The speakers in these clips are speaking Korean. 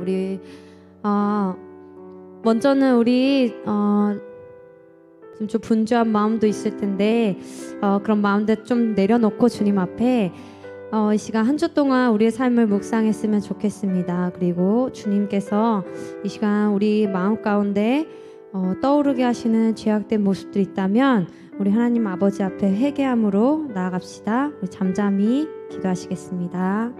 우리 먼저는 우리 지금 좀 분주한 마음도 있을 텐데 그런 마음들 좀 내려놓고 주님 앞에 이 시간 한 주 동안 우리의 삶을 묵상했으면 좋겠습니다. 그리고 주님께서 이 시간 우리 마음 가운데 떠오르게 하시는 죄악된 모습들이 있다면 우리 하나님 아버지 앞에 회개함으로 나아갑시다. 우리 잠잠히 기도하시겠습니다.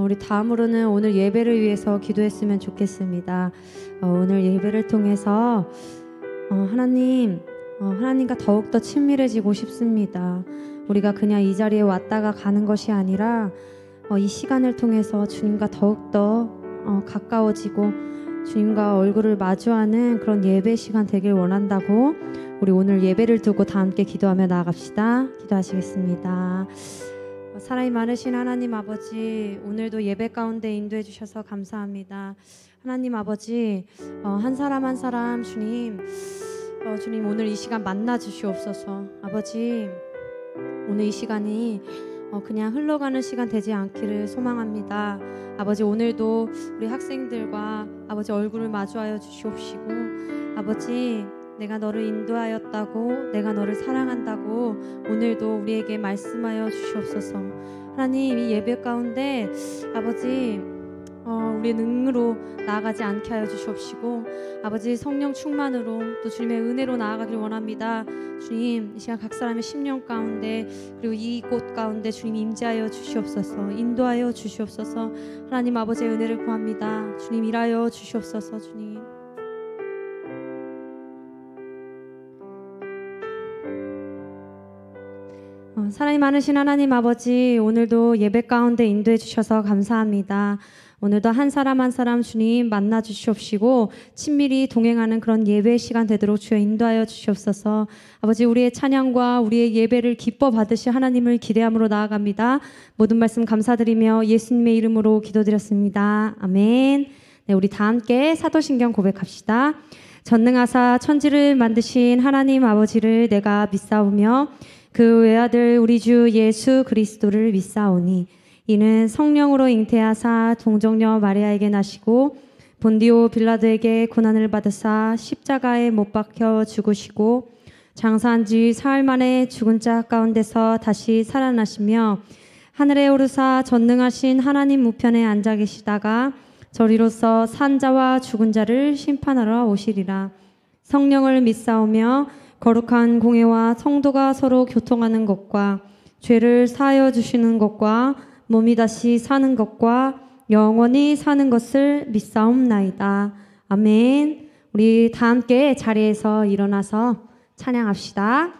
우리 다음으로는 오늘 예배를 위해서 기도했으면 좋겠습니다. 오늘 예배를 통해서 하나님과 더욱더 친밀해지고 싶습니다. 우리가 그냥 이 자리에 왔다가 가는 것이 아니라 이 시간을 통해서 주님과 더욱더 가까워지고 주님과 얼굴을 마주하는 그런 예배 시간 되길 원한다고 우리 오늘 예배를 두고 다 함께 기도하며 나아갑시다. 기도하시겠습니다. 사랑이 많으신 하나님 아버지, 오늘도 예배 가운데 인도해 주셔서 감사합니다. 하나님 아버지, 한 사람 한 사람 주님 오늘 이 시간 만나 주시옵소서. 아버지, 오늘 이 시간이 그냥 흘러가는 시간 되지 않기를 소망합니다. 아버지, 오늘도 우리 학생들과 아버지 얼굴을 마주하여 주시옵시고, 아버지, 내가 너를 인도하였다고, 내가 너를 사랑한다고 오늘도 우리에게 말씀하여 주시옵소서. 하나님, 이 예배 가운데 아버지 우리의 능으로 나아가지 않게 하여 주시옵시고, 아버지 성령 충만으로 또 주님의 은혜로 나아가길 원합니다. 주님, 이 시간 각 사람의 심령 가운데 그리고 이곳 가운데 주님 임재하여 주시옵소서. 인도하여 주시옵소서. 하나님 아버지의 은혜를 구합니다. 주님 일하여 주시옵소서. 주님, 사랑이 많으신 하나님 아버지, 오늘도 예배 가운데 인도해 주셔서 감사합니다. 오늘도 한 사람 한 사람 주님 만나 주시옵시고 친밀히 동행하는 그런 예배 시간 되도록 주여 인도하여 주시옵소서. 아버지, 우리의 찬양과 우리의 예배를 기뻐 받으실 하나님을 기대함으로 나아갑니다. 모든 말씀 감사드리며 예수님의 이름으로 기도드렸습니다. 아멘. 네, 우리 다 함께 사도신경 고백합시다. 전능하사 천지를 만드신 하나님 아버지를 내가 믿사오며 그 외아들 우리 주 예수 그리스도를 믿사오니 이는 성령으로 잉태하사 동정녀 마리아에게 나시고 본디오 빌라도에게 고난을 받으사 십자가에 못 박혀 죽으시고 장사한 지 사흘 만에 죽은 자 가운데서 다시 살아나시며 하늘에 오르사 전능하신 하나님 우편에 앉아 계시다가 저리로서 산 자와 죽은 자를 심판하러 오시리라. 성령을 믿사오며 거룩한 공회와 성도가 서로 교통하는 것과 죄를 사하여 주시는 것과 몸이 다시 사는 것과 영원히 사는 것을 믿사옵나이다. 아멘. 우리 다 함께 자리에서 일어나서 찬양합시다.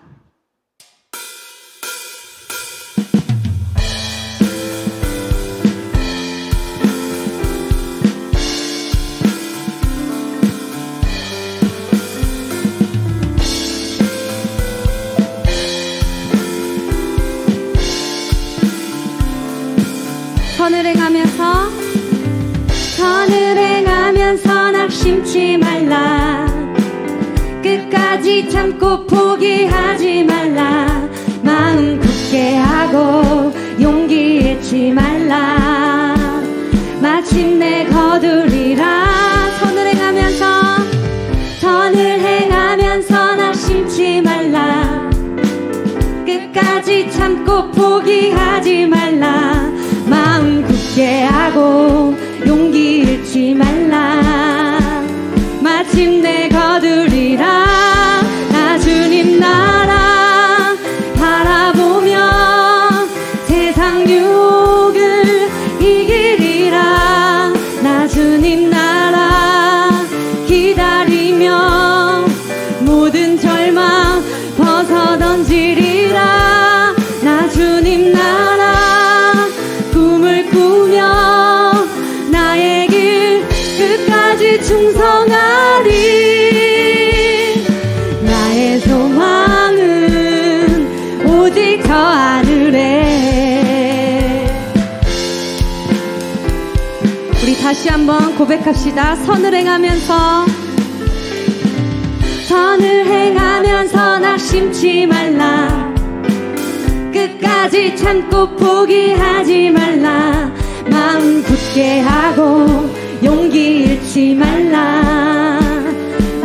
선을 행하면서 낙심치 말라. 끝까지 참고 포기하지 말라. 마음 굳게 하고 용기 잃지 말라. 마침내 거두리라. 선을 행하면서 낙심치 말라. 끝까지 참고 포기하지 말라. 마음 굳게 하고 용기 잃지 말라. 마침내 거두리라. 나 주님 나라 바라보며 세상 유혹을 이기리라. 나 주님 나라 기다리며 모든 절망 벗어나 다시 한번 고백합시다. 선을 행하면서 선을 행하면서 낙심치 말라. 끝까지 참고 포기하지 말라. 마음 굳게 하고 용기 잃지 말라.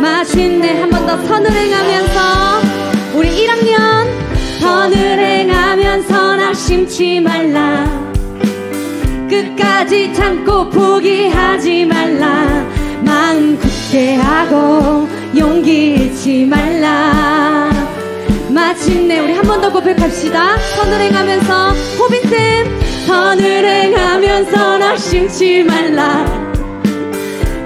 마침내 한 번 더 선을 행하면서 우리 1학년 선을 행하면서 낙심치 말라. 끝까지 참고 포기하지 말라. 마음 굳게 하고 용기 잃지 말라. 마침내 우리 한 번 더 고백합시다. 선을 행하면서 호빈쌤 선을 행하면서 낙심치 말라.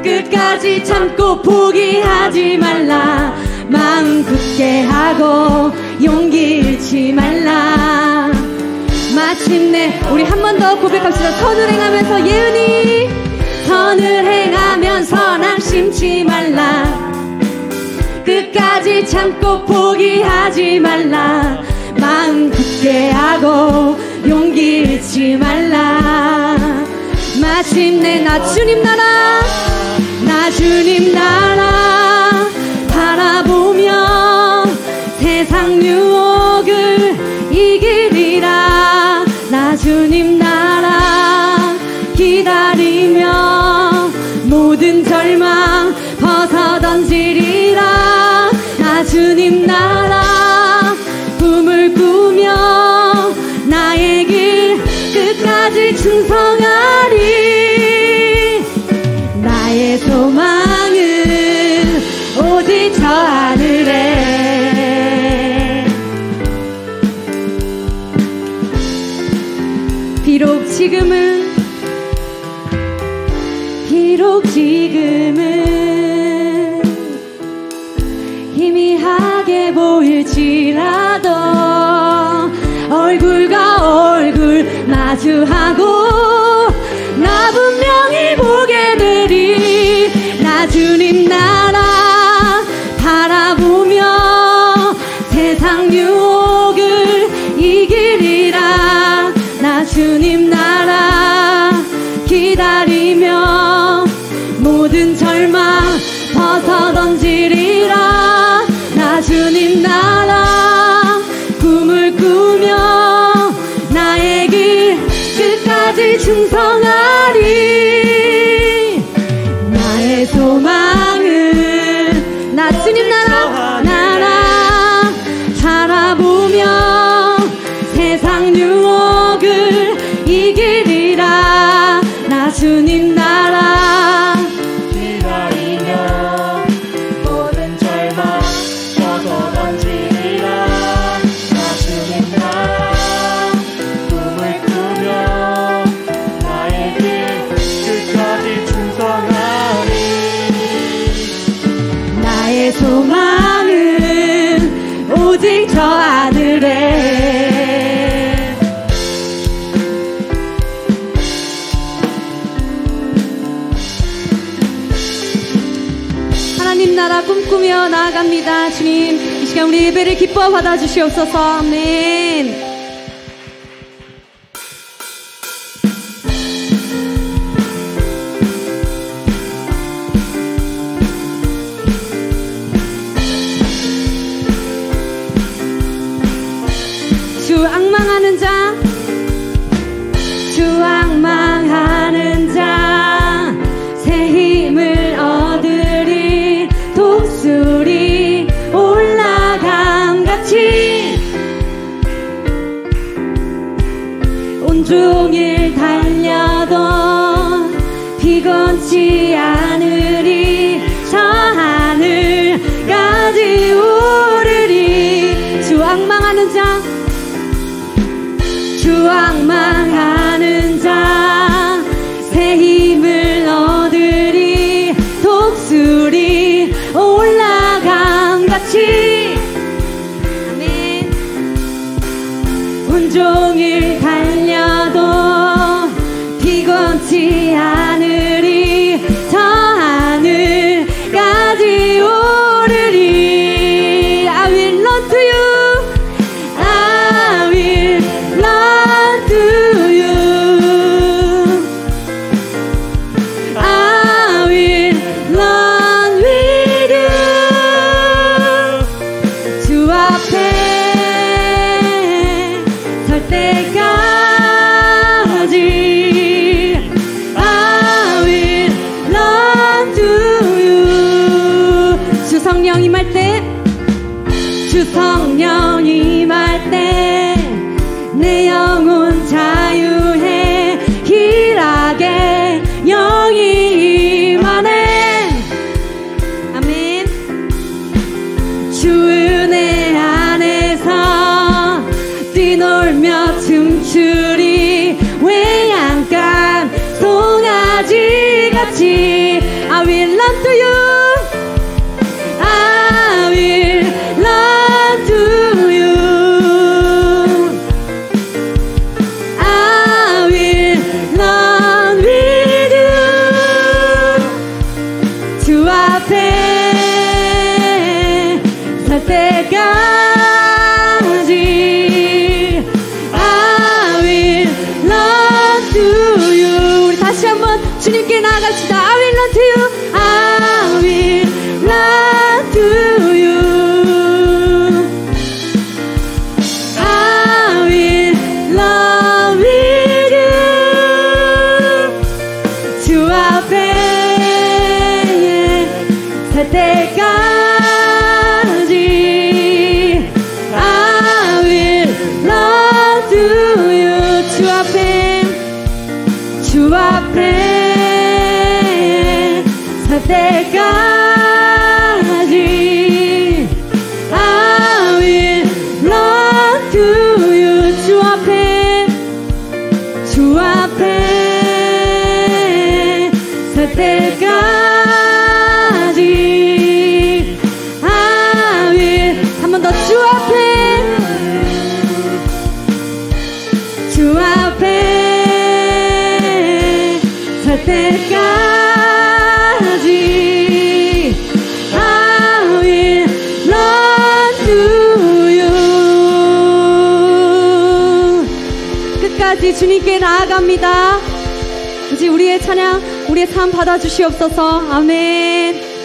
끝까지 참고 포기하지 말라. 마음 굳게 하고 용기 잃지 말라. 마침내 우리 한 번 더 고백합시다. 선을 행하면서 예은이 선을 행하면서 낙심치 말라. 끝까지 참고 포기하지 말라. 마음 굳게 하고 용기 잃지 말라. 마침내 나 주님 나라 나 주님 나라 바라보며 세상 유혹을 이기리라. 나 주님 나라 기다리며 모든 절망 벗어 던지리라. 나 주님 나라 꿈을 꾸며 나의 길 끝까지 충성하리. 나의 소망은 오직 저 하늘에. 비록 지금은 희미하게 보일지라도 얼굴과 얼굴 마주하고 나 분명히 보게 되리. 나 주님 나라 바라보며 세상 유혹을 이기리라. 나 주님 나라 기다리며 모든 절망 벗어 던지리라. 나 주님 나라 꿈을 꾸며 나의 길 끝까지 충성하리. 나의 소망은 나 주님 나라 바라보며 세상 유혹을 이기리라. 나 주님 나라 기다리며 모든 절망 벗어 던지리라. 나 주님 나라 꿈을 꾸며 나의 길 끝까지 충성하리. 나의 소망은 오직 저 하늘에. 하나님 나라 꿈꾸며 나아갑니다. 주님 이 시간 우리 예배를 기뻐 받아주시옵소서. 아멘. 주 앙망하는 자 주 앙망하는 자 새 힘을 얻으리. 독수리 올라감같이 온종일 달려도 피곤치 않으리. 저 하늘까지 오르리. 주 앙망하는 자 주 앙망하는 자 새 힘을 얻으리. 독수리 올라감같이 아멘. 온종일 달려도 피곤치 않으리. 저 하늘까지 오르리. I will run to you. I will run to you. I 멈추리 외양간 송아지같이 I will run to you I will run to you I will run with you 주 앞에 설 때까지 I will run to you 우리 다시 한번 주님께 나아갑시다 I will run to you I will run to you I will run with you 주 앞에 설 때까지 I will run to you 주 앞에 설 때까지 I will run to you 주 앞에 설 때까지 I will 한 번 더 주 앞에 설 때까지 I will run to you 끝까지 주님께 나아갑니다 이제 우리의 찬양 우리의 삶 받아주시옵소서 아멘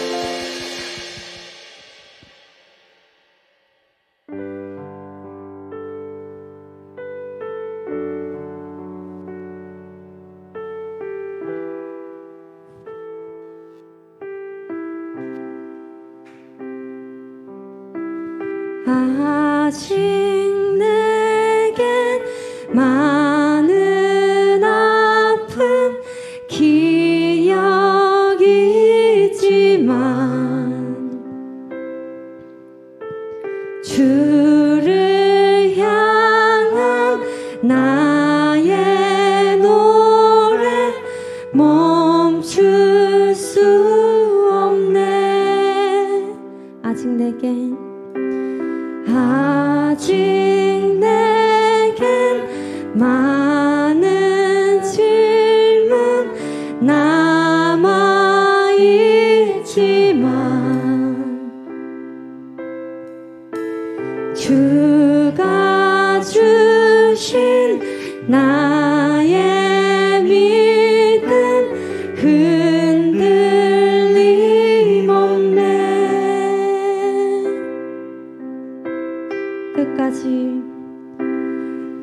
아직 내겐 많은 아픈 기억이 있지만 주를 향한 나의 노래 멈출 수 없네 아직 내겐 많은 질문 남아있지만 주가 주신 나의 믿음 흔들림 없네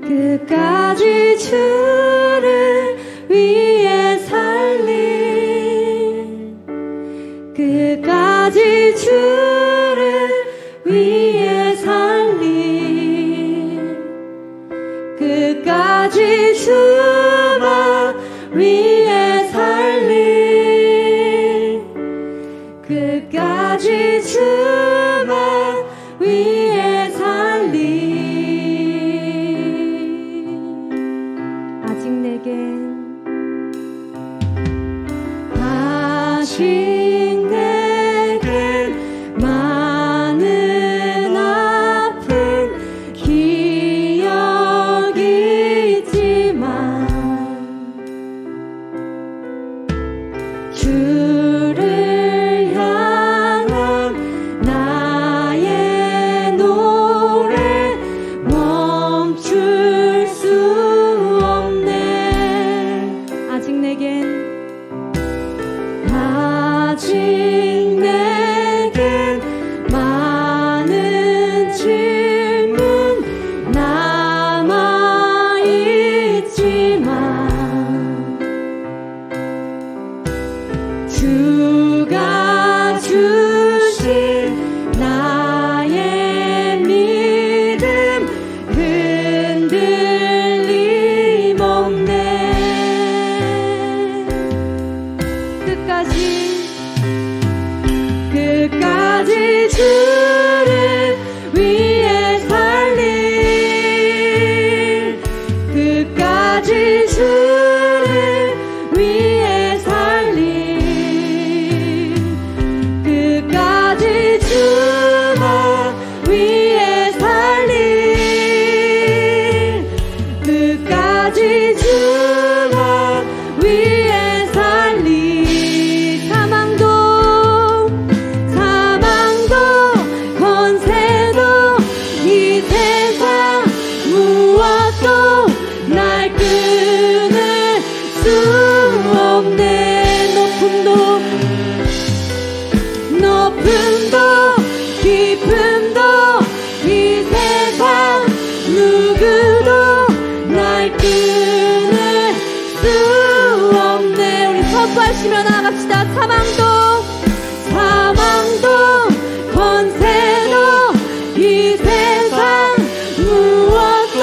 끝까지 주를 위해 살리 끝까지 주를 위해 살리 끝까지 주만 위해 살리 끝까지 주만 위해 살리 아직 내겐 많은 아픈 기억이 있지만 세상 무엇도 날 끊을 수 없네. 높음도 깊음도 이 세상 누구도 날 끊을 수 없네. 우리 선포하시며 나갑시다. 사망도 권세도 이 세상 무엇도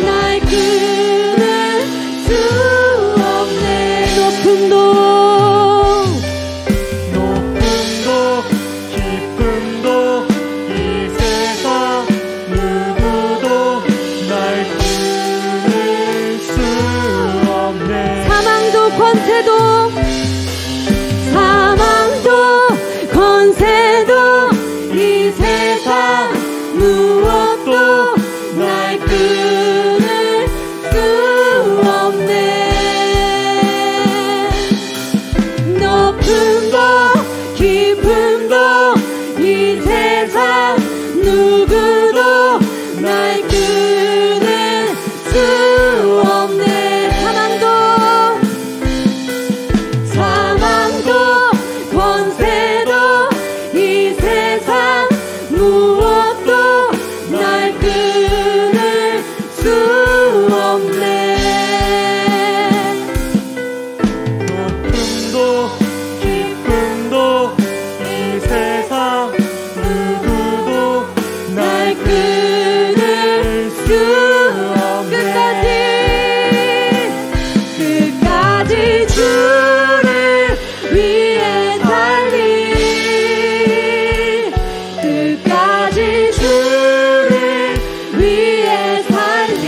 날 끊을 수 없네. 높음도 깊음도 이 세상 누구도 날 끊을 수 없네. 사망도 권세도 이 세상 무엇도 날 끊을 수 없네. 높음도 깊음도 이 세상 누구도 날 끊을 수 없네. 사망도 권세도 이 세상 무엇도 날 끊을 수 없네. 높음도 깊음도 이 세상 누구도 날 끊을 수 없네. 끝까지 주를 위해 살리. 끝까지 주를 위해 살리.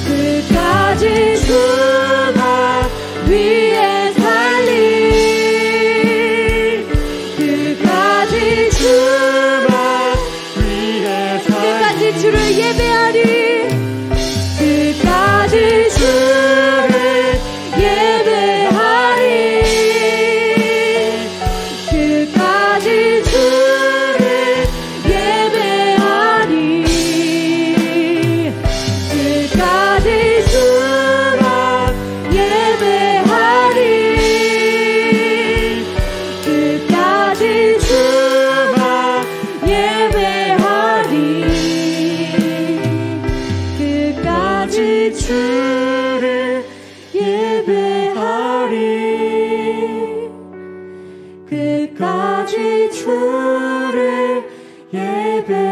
끝까지 주만 위해 살리. 끝까지 주만 위해 살리. 끝까지 주를 예배하리. 끝까지 주를 예배하리. 끝까지 주를 예배하리. 끝까지 주만 예배하리. 끝까지 주만 예배하리. 끝까지 주를 예배하리. 끝까지 주를 예배하리.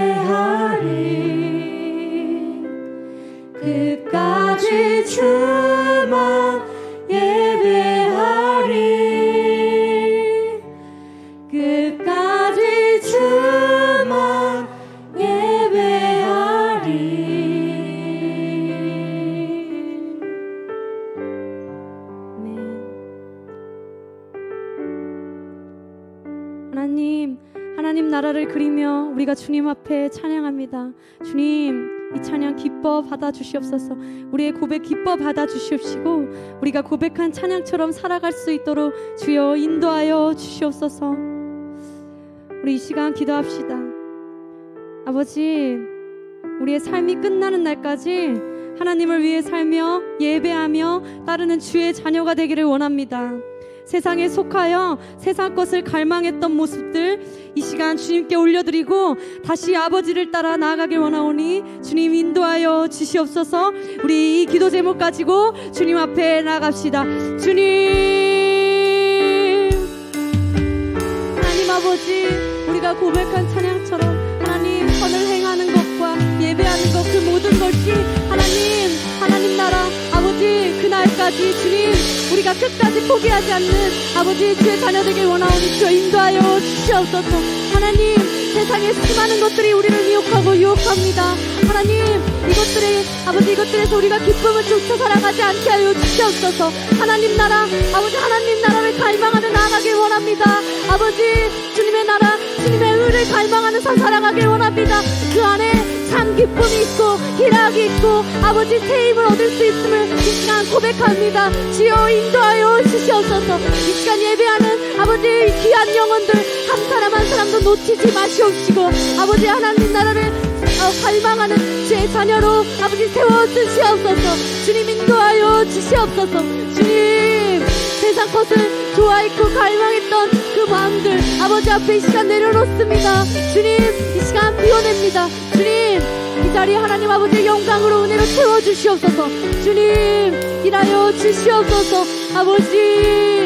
끝까지 주만 예배하리. 끝까지 주만 예배하리. 하나님 나라를 그리며 우리가 주님 앞에 찬양합니다. 주님, 이 찬양 기뻐 받아주시옵소서. 우리의 고백 기뻐 받아주시옵시고 우리가 고백한 찬양처럼 살아갈 수 있도록 주여 인도하여 주시옵소서. 우리 이 시간 기도합시다. 아버지, 우리의 삶이 끝나는 날까지 하나님을 위해 살며 예배하며 따르는 주의 자녀가 되기를 원합니다. 세상에 속하여 세상 것을 갈망했던 모습들 이 시간 주님께 올려드리고 다시 아버지를 따라 나아가길 원하오니 주님 인도하여 주시옵소서. 우리 이 기도 제목 가지고 주님 앞에 나갑시다. 주님, 하나님 아버지, 우리가 고백한 찬양처럼 하나님 선을 행하는 것과 예배하는 것 그 모든 것이 하나님 나라 아버지 그날까지 주님 우리가 끝까지 포기하지 않는 아버지 주의 자녀 되길 원하오니 주여 인도하여 주시옵소서. 하나님, 세상에 수많은 것들이 우리를 미혹하고 유혹합니다. 하나님, 이것들에서 우리가 기쁨을 쫓아 살아가지 않게 하여 주시옵소서. 하나님 나라 아버지, 하나님 나라를 갈망하며 나아가길 원합니다. 아버지, 주님의 나라 주님의 의를 갈망하는 삶 살아가길 원합니다. 그 안에 참 기쁨이 있고 희락이 있고 믿고 아버지 새 힘을 얻을 수 있음을 이 시간 고백합니다. 주여 인도하여 주시옵소서. 이 시간 예배하는 아버지 귀한 영혼들 한 사람 한 사람도 놓치지 마시옵시고 아버지 하나님 나라를 갈망하는 주의 자녀로 아버지 세워주시옵소서. 주님 인도하여 주시옵소서. 주님 세상 것을 좋아했고 갈망했던 그 마음들 아버지 앞에 이 시간 내려놓습니다. 주님 이 시간 비워냅니다. 주님 이 자리에 하나님 아버지의 영광으로 은혜로 채워주시옵소서. 주님 일하여 주시옵소서. 아버지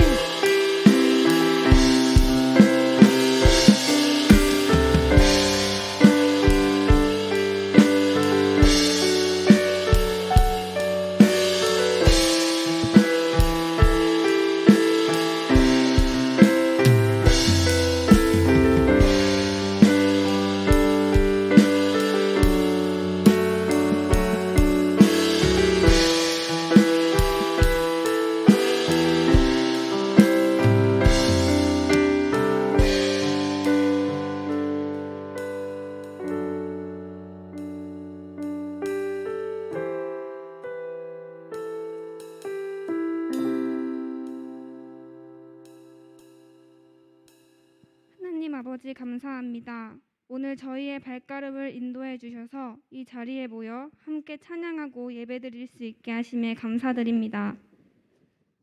하나님 아버지 감사합니다. 오늘 저희의 발걸음을 인도해 주셔서 이 자리에 모여 함께 찬양하고 예배드릴 수 있게 하심에 감사드립니다.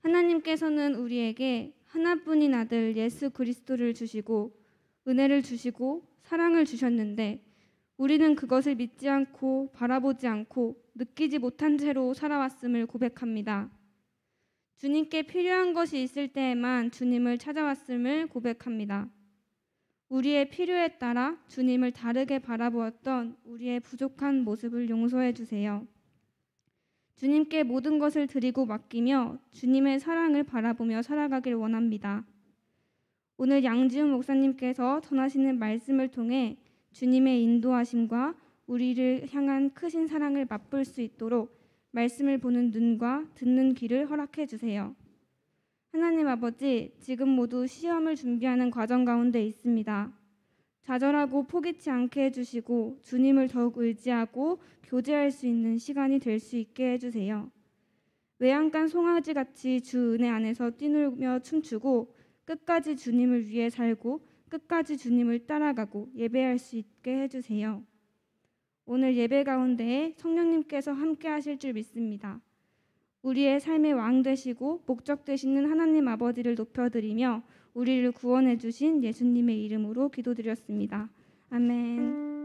하나님께서는 우리에게 하나뿐인 아들 예수 그리스도를 주시고 은혜를 주시고 사랑을 주셨는데 우리는 그것을 믿지 않고 바라보지 않고 느끼지 못한 채로 살아왔음을 고백합니다. 주님께 필요한 것이 있을 때에만 주님을 찾아왔음을 고백합니다. 우리의 필요에 따라 주님을 다르게 바라보았던 우리의 부족한 모습을 용서해 주세요. 주님께 모든 것을 드리고 맡기며 주님의 사랑을 바라보며 살아가길 원합니다. 오늘 양지훈 목사님께서 전하시는 말씀을 통해 주님의 인도하심과 우리를 향한 크신 사랑을 맛볼 수 있도록 말씀을 보는 눈과 듣는 귀를 허락해 주세요. 하나님 아버지, 지금 모두 시험을 준비하는 과정 가운데 있습니다. 좌절하고 포기치 않게 해주시고 주님을 더욱 의지하고 교제할 수 있는 시간이 될 수 있게 해주세요. 외양간 송아지같이 주 은혜 안에서 뛰놀며 춤추고 끝까지 주님을 위해 살고 끝까지 주님을 따라가고 예배할 수 있게 해주세요. 오늘 예배 가운데에 성령님께서 함께 하실 줄 믿습니다. 우리의 삶의 왕 되시고 목적 되시는 하나님 아버지를 높여드리며 우리를 구원해 주신 예수님의 이름으로 기도드렸습니다. 아멘.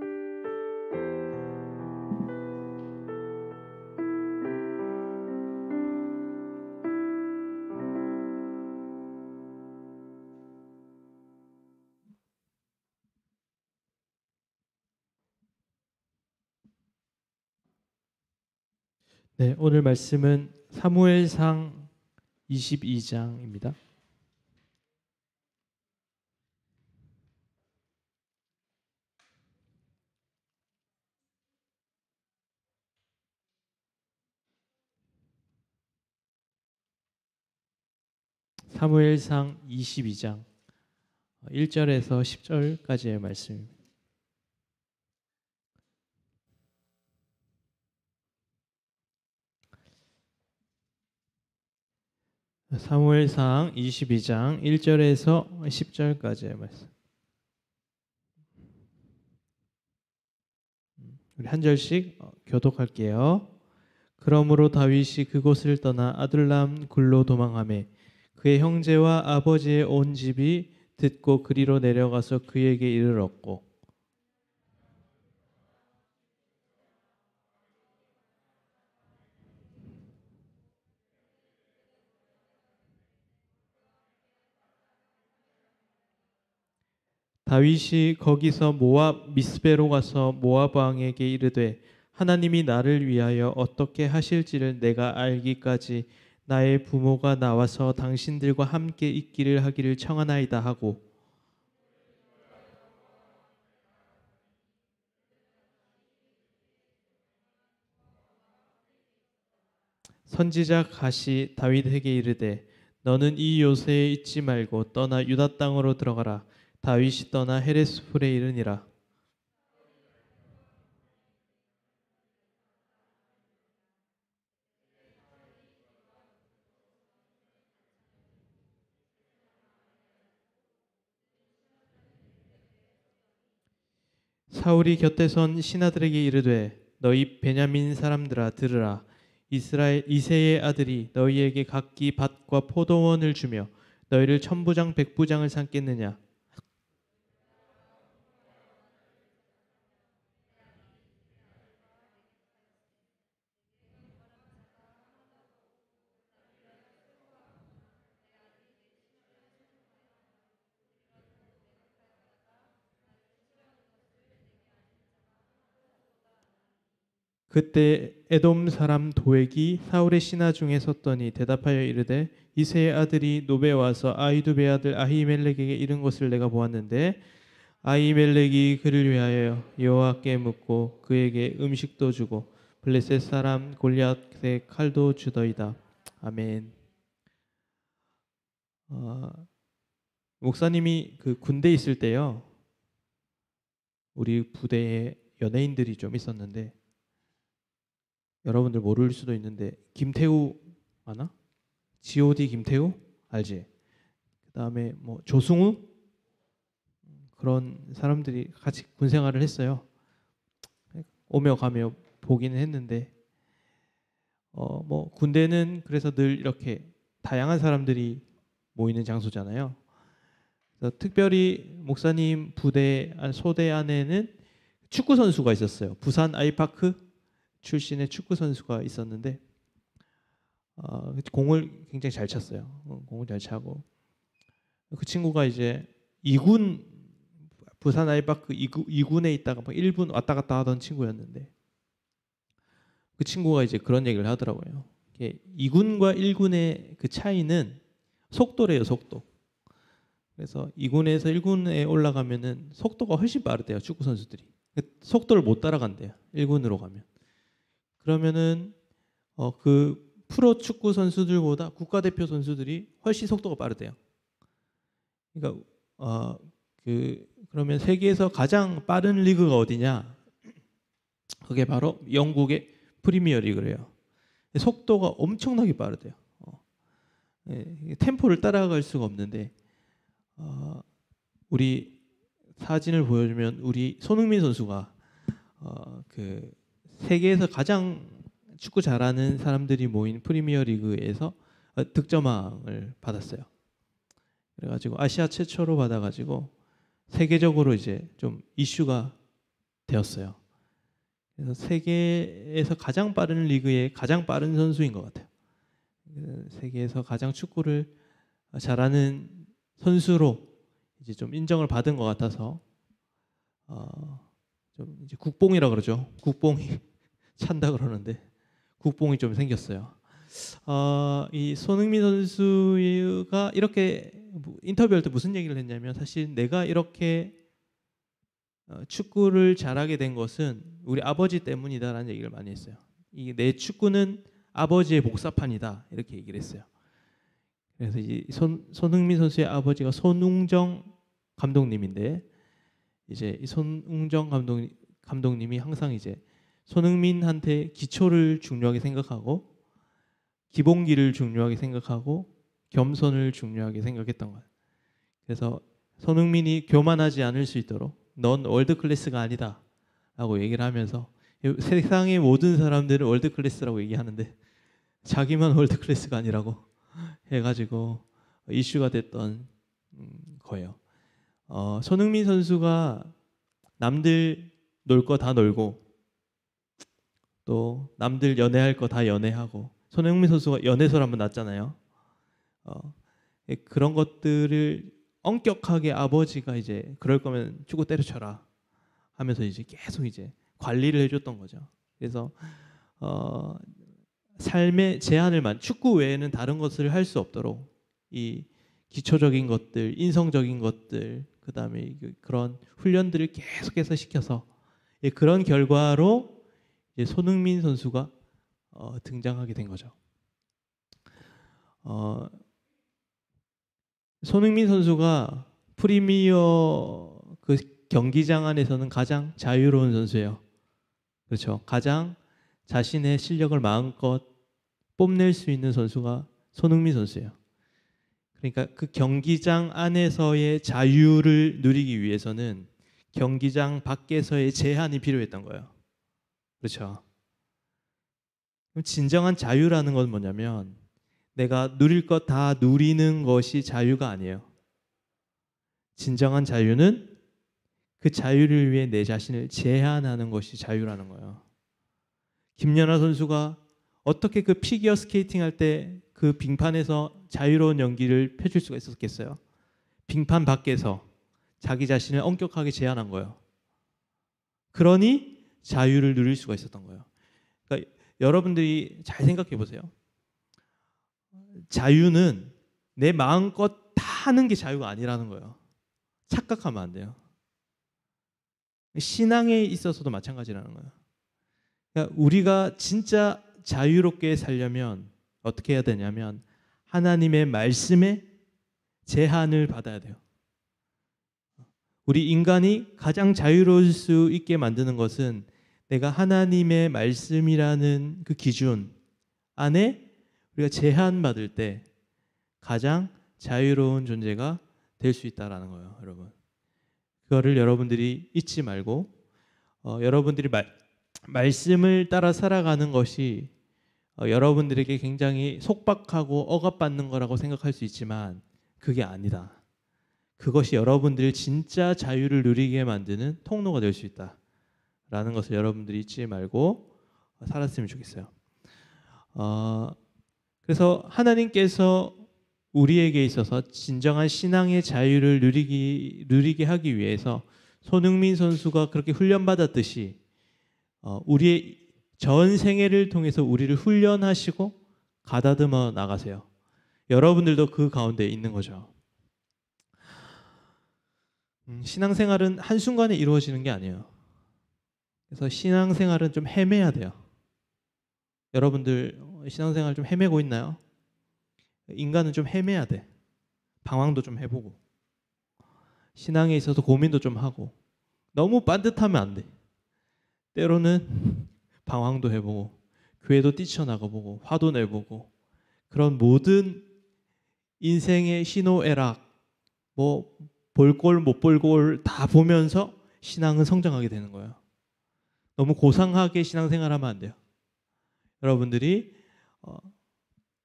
네, 오늘 말씀은 사무엘상 22장입니다. 사무엘상 22장 1절에서 10절까지의 말씀입니다. 사무엘상 22장 1절에서 10절까지의 말씀. 우리 한 절씩 교독할게요. 그러므로 다윗이 그곳을 떠나 아둘람 굴로 도망하매 그의 형제와 아버지의 온 집이 듣고 그리로 내려가서 그에게 이르렀고 다윗이 거기서 모압 미스베로 가서 모압 왕에게 이르되 하나님이 나를 위하여 어떻게 하실지를 내가 알기까지 나의 부모가 나와서 당신들과 함께 있기를 하기를 청하나이다 하고 선지자 갓이 다윗에게 이르되 너는 이 요새에 있지 말고 떠나 유다 땅으로 들어가라. 다윗이 떠나 헤레스풀에 이르니라. 사울이 곁에 선 신하들에게 이르되 너희 베냐민 사람들아 들으라. 이스라엘 이새의 아들이 너희에게 각기 밭과 포도원을 주며 너희를 천부장 백부장을 삼겠느냐. 그때 에돔 사람 도액이 사울의 신하 중에 섰더니 대답하여 이르되 이새의 아들이 노베 와서 아히두베 아들 아히멜렉에게 이른 것을 내가 보았는데 아히멜렉이 그를 위하여 여호와께 묻고 그에게 음식도 주고 블레셋 사람 골리앗의 칼도 주더이다. 아멘. 목사님이 그 군대에 있을 때요, 우리 부대에 연예인들이 좀 있었는데, 여러분들 모를 수도 있는데 김태우 아나? G.O.D 김태우 알지? 그 다음에 뭐 조승우 그런 사람들이 같이 군 생활을 했어요. 오며 가며 보기는 했는데 뭐 군대는 그래서 늘 이렇게 다양한 사람들이 모이는 장소잖아요. 그래서 특별히 목사님 부대 소대 안에는 축구 선수가 있었어요. 부산 아이파크 출신의 축구 선수가 있었는데 공을 굉장히 잘 찼어요. 공을 잘 차고 그 친구가 이제 2군 부산 아이파크 2군에 있다가 막 1군 왔다 갔다 하던 친구였는데 그 친구가 이제 그런 얘기를 하더라고요. 2군과 1군의 그 차이는 속도래요, 속도. 그래서 2군에서 1군에 올라가면은 속도가 훨씬 빠르대요, 축구 선수들이. 속도를 못 따라간대요, 1군으로 가면. 그러면은 그 프로 축구 선수들보다 국가대표 선수들이 훨씬 속도가 빠르대요. 그러니까 그러면 세계에서 가장 빠른 리그가 어디냐? 그게 바로 영국의 프리미어 리그래요. 속도가 엄청나게 빠르대요. 템포를 따라갈 수가 없는데 우리 사진을 보여주면 우리 손흥민 선수가 그 세계에서 가장 축구 잘하는 사람들이 모인 프리미어 리그에서 득점왕을 받았어요. 그래가지고 아시아 최초로 받아가지고 세계적으로 이제 좀 이슈가 되었어요. 그래서 세계에서 가장 빠른 리그의 가장 빠른 선수인 것 같아요. 세계에서 가장 축구를 잘하는 선수로 이제 좀 인정을 받은 것 같아서 좀 이제 국뽕이라 그러죠. 국뽕이 찬다 그러는데 국뽕이 좀 생겼어요. 이 손흥민 선수가 이렇게 인터뷰할 때 무슨 얘기를 했냐면 사실 내가 이렇게 축구를 잘하게 된 것은 우리 아버지 때문이다라는 얘기를 많이 했어요. 이게 내 축구는 아버지의 복사판이다 이렇게 얘기를 했어요. 그래서 이 손흥민 선수의 아버지가 손웅정 감독님인데 이제 이 손웅정 감독님이 항상 이제 손흥민한테 기초를 중요하게 생각하고 기본기를 중요하게 생각하고 겸손을 중요하게 생각했던 거예요. 그래서 손흥민이 교만하지 않을 수 있도록 넌 월드 클래스가 아니다 라고 얘기를 하면서 세상의 모든 사람들은 월드 클래스라고 얘기하는데 자기만 월드 클래스가 아니라고 해가지고 이슈가 됐던 거예요. 손흥민 선수가 남들 놀 거 다 놀고 또 남들 연애할 거 다 연애하고 손흥민 선수가 연애설 한번 났잖아요. 그런 것들을 엄격하게 아버지가 이제 그럴 거면 축구 때려쳐라 하면서 이제 계속 이제 관리를 해줬던 거죠. 그래서 삶의 제한을 축구 외에는 다른 것을 할 수 없도록 이 기초적인 것들, 인성적인 것들, 그 다음에 그런 훈련들을 계속해서 시켜서 그런 결과로 이제 손흥민 선수가 등장하게 된 거죠. 손흥민 선수가 프리미어 그 경기장 안에서는 가장 자유로운 선수예요. 그렇죠. 가장 자신의 실력을 마음껏 뽐낼 수 있는 선수가 손흥민 선수예요. 그러니까 그 경기장 안에서의 자유를 누리기 위해서는 경기장 밖에서의 제한이 필요했던 거예요. 그렇죠? 그럼 진정한 자유라는 건 뭐냐면 내가 누릴 것 다 누리는 것이 자유가 아니에요. 진정한 자유는 그 자유를 위해 내 자신을 제한하는 것이 자유라는 거예요. 김연아 선수가 어떻게 그 피겨 스케이팅 할 때 그 빙판에서 자유로운 연기를 펼칠 수가 있었겠어요? 빙판 밖에서 자기 자신을 엄격하게 제한한 거예요. 그러니 자유를 누릴 수가 있었던 거예요. 그러니까 여러분들이 잘 생각해 보세요. 자유는 내 마음껏 다 하는 게 자유가 아니라는 거예요. 착각하면 안 돼요. 신앙에 있어서도 마찬가지라는 거예요. 그러니까 우리가 진짜 자유롭게 살려면 어떻게 해야 되냐면 하나님의 말씀에 제한을 받아야 돼요. 우리 인간이 가장 자유로울 수 있게 만드는 것은 내가 하나님의 말씀이라는 그 기준 안에 우리가 제한받을 때 가장 자유로운 존재가 될 수 있다라는 거예요, 여러분. 그거를 여러분들이 잊지 말고 여러분들이 말씀을 따라 살아가는 것이 여러분들에게 굉장히 속박하고 억압받는 거라고 생각할 수 있지만 그게 아니다. 그것이 여러분들이 진짜 자유를 누리게 만드는 통로가 될 수 있다라는 것을 여러분들이 잊지 말고 살았으면 좋겠어요. 그래서 하나님께서 우리에게 있어서 진정한 신앙의 자유를 누리게 하기 위해서 손흥민 선수가 그렇게 훈련받았듯이 우리의 전 생애를 통해서 우리를 훈련하시고 가다듬어 나가세요. 여러분들도 그 가운데 있는 거죠. 신앙생활은 한순간에 이루어지는 게 아니에요. 그래서 신앙생활은 좀 헤매야 돼요. 여러분들 신앙생활 좀 헤매고 있나요? 인간은 좀 헤매야 돼. 방황도 좀 해보고 신앙에 있어서 고민도 좀 하고 너무 빤듯하면 안 돼. 때로는 방황도 해보고 교회도 뛰쳐나가보고 화도 내보고 그런 모든 인생의 희노애락 뭐 볼꼴 못 볼 꼴 다 보면서 신앙은 성장하게 되는 거예요. 너무 고상하게 신앙생활하면 안 돼요. 여러분들이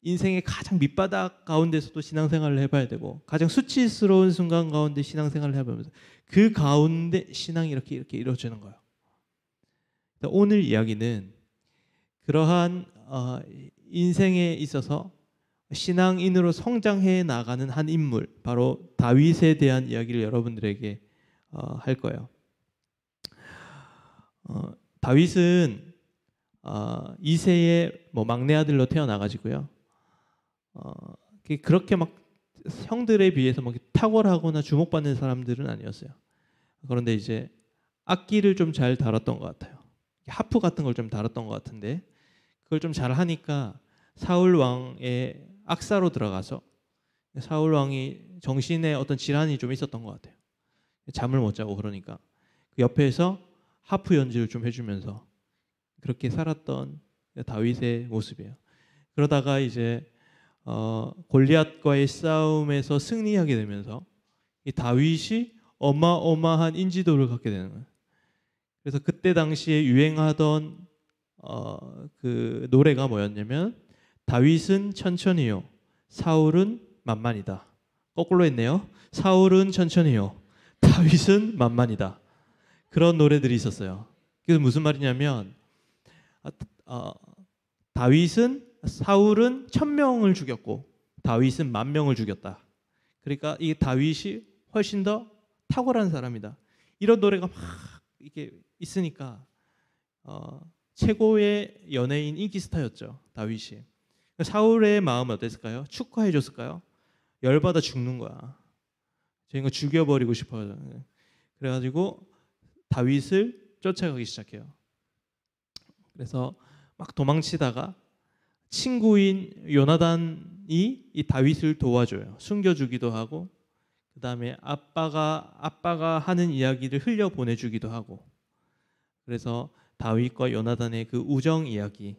인생의 가장 밑바닥 가운데서도 신앙생활을 해봐야 되고 가장 수치스러운 순간 가운데 신앙생활을 해보면서 그 가운데 신앙이 이렇게 이루어지는 거예요. 오늘 이야기는 그러한 인생에 있어서 신앙인으로 성장해 나가는 한 인물, 바로 다윗에 대한 이야기를 여러분들에게 할 거예요. 다윗은 이새의 막내 아들로 태어나가지고요. 그렇게 막 형들에 비해서 막 탁월하거나 주목받는 사람들은 아니었어요. 그런데 이제 악기를 좀 잘 다뤘던 것 같아요. 하프 같은 걸 좀 다뤘던 것 같은데 그걸 좀 잘 하니까 사울 왕의 악사로 들어가서 사울 왕이 정신에 어떤 질환이 좀 있었던 것 같아요. 잠을 못 자고 그러니까 그 옆에서 하프 연주를 좀 해주면서 그렇게 살았던 다윗의 모습이에요. 그러다가 이제 골리앗과의 싸움에서 승리하게 되면서 이 다윗이 어마어마한 인지도를 갖게 되는 거예요. 그래서 그때 당시에 유행하던 그 노래가 뭐였냐면 다윗은 천천히요, 사울은 만만이다. 거꾸로 했네요. 사울은 천천히요, 다윗은 만만이다. 그런 노래들이 있었어요. 그래서 무슨 말이냐면 사울은 1000명을 죽였고 다윗은 10,000명을 죽였다. 그러니까 이 다윗이 훨씬 더 탁월한 사람이다. 이런 노래가 막 이렇게 있으니까 최고의 연예인 인기 스타였죠, 다윗이. 사울의 마음은 어땠을까요? 축하해 줬을까요? 열받아 죽는 거야. 저희가 죽여버리고 싶어요. 그래가지고 다윗을 쫓아가기 시작해요. 그래서 막 도망치다가 친구인 요나단이 이 다윗을 도와줘요. 숨겨주기도 하고, 그 다음에 아빠가 하는 이야기를 흘려 보내주기도 하고. 그래서 다윗과 요나단의 그 우정 이야기,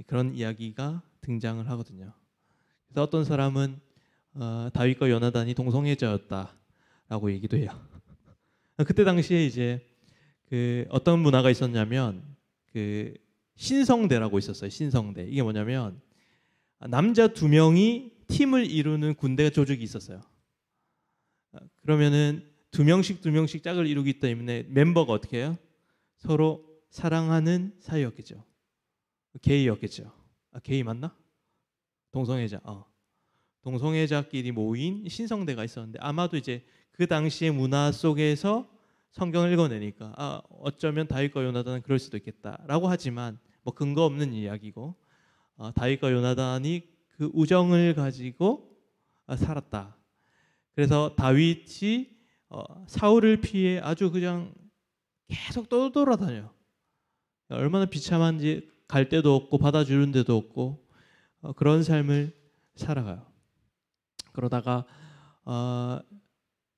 그런 이야기가 등장을 하거든요. 그래서 어떤 사람은 다윗과 요나단이 동성애자였다라고 얘기도 해요. 그때 당시에 이제 그 어떤 문화가 있었냐면 그 신성대라고 있었어요. 신성대. 이게 뭐냐면 남자 2명이 팀을 이루는 군대 조직이 있었어요. 그러면은 2명씩 짝을 이루기 때문에 멤버가 어떻게 해요? 서로 사랑하는 사이였겠죠. 게이였겠죠. 게이 맞나? 동성애자. 동성애자끼리 모인 신성대가 있었는데 아마도 이제 그 당시의 문화 속에서 성경을 읽어내니까 어쩌면 다윗과 요나단은 그럴 수도 있겠다라고 하지만 뭐 근거 없는 이야기고 다윗과 요나단이 그 우정을 가지고 살았다. 그래서 다윗이 사울을 피해 아주 그냥 계속 떠돌아다녀요. 얼마나 비참한지 갈 데도 없고 받아주는 데도 없고 그런 삶을 살아가요. 그러다가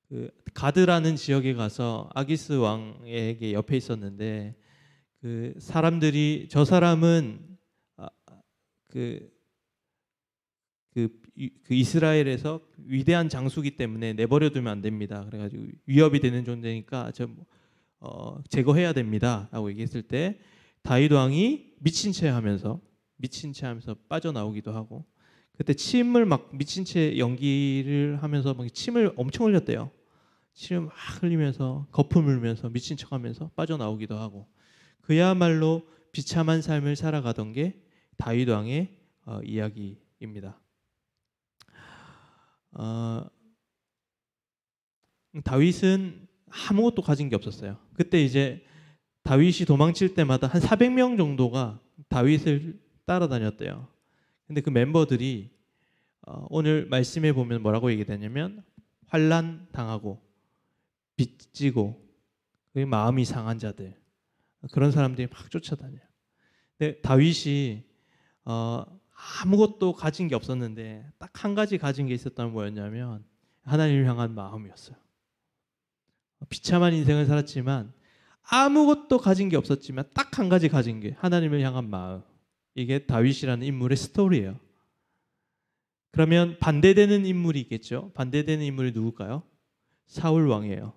그 가드라는 지역에 가서 아기스 왕에게 옆에 있었는데 그 사람들이 저 사람은 그 이스라엘에서 위대한 장수기 때문에 내버려 두면 안 됩니다. 그래가지고 위협이 되는 존재니까 제거해야 됩니다라고 얘기했을 때 다윗 왕이 미친 채 하면서 빠져나오기도 하고 그때 침을 막 미친 채 연기를 하면서 막 침을 엄청 흘렸대요. 침을 막 흘리면서 거품을 흘면서 미친 척하면서 빠져나오기도 하고 그야말로 비참한 삶을 살아가던 게 다윗 왕의 이야기입니다. 다윗은 아무것도 가진 게 없었어요. 그때 이제 다윗이 도망칠 때마다 한 400명 정도가 다윗을 따라다녔대요. 근데 그 멤버들이 오늘 말씀에 보면 뭐라고 얘기되냐면 환난 당하고 빚지고 마음이 상한 자들 그런 사람들이 막 쫓아다녀요. 근데 다윗이 아무것도 가진 게 없었는데 딱 한 가지 가진 게 있었다면 뭐였냐면 하나님을 향한 마음이었어요. 비참한 인생을 살았지만 아무것도 가진 게 없었지만 딱 한 가지 가진 게 하나님을 향한 마음. 이게 다윗이라는 인물의 스토리예요. 그러면 반대되는 인물이 있겠죠. 반대되는 인물이 누굴까요? 사울 왕이에요.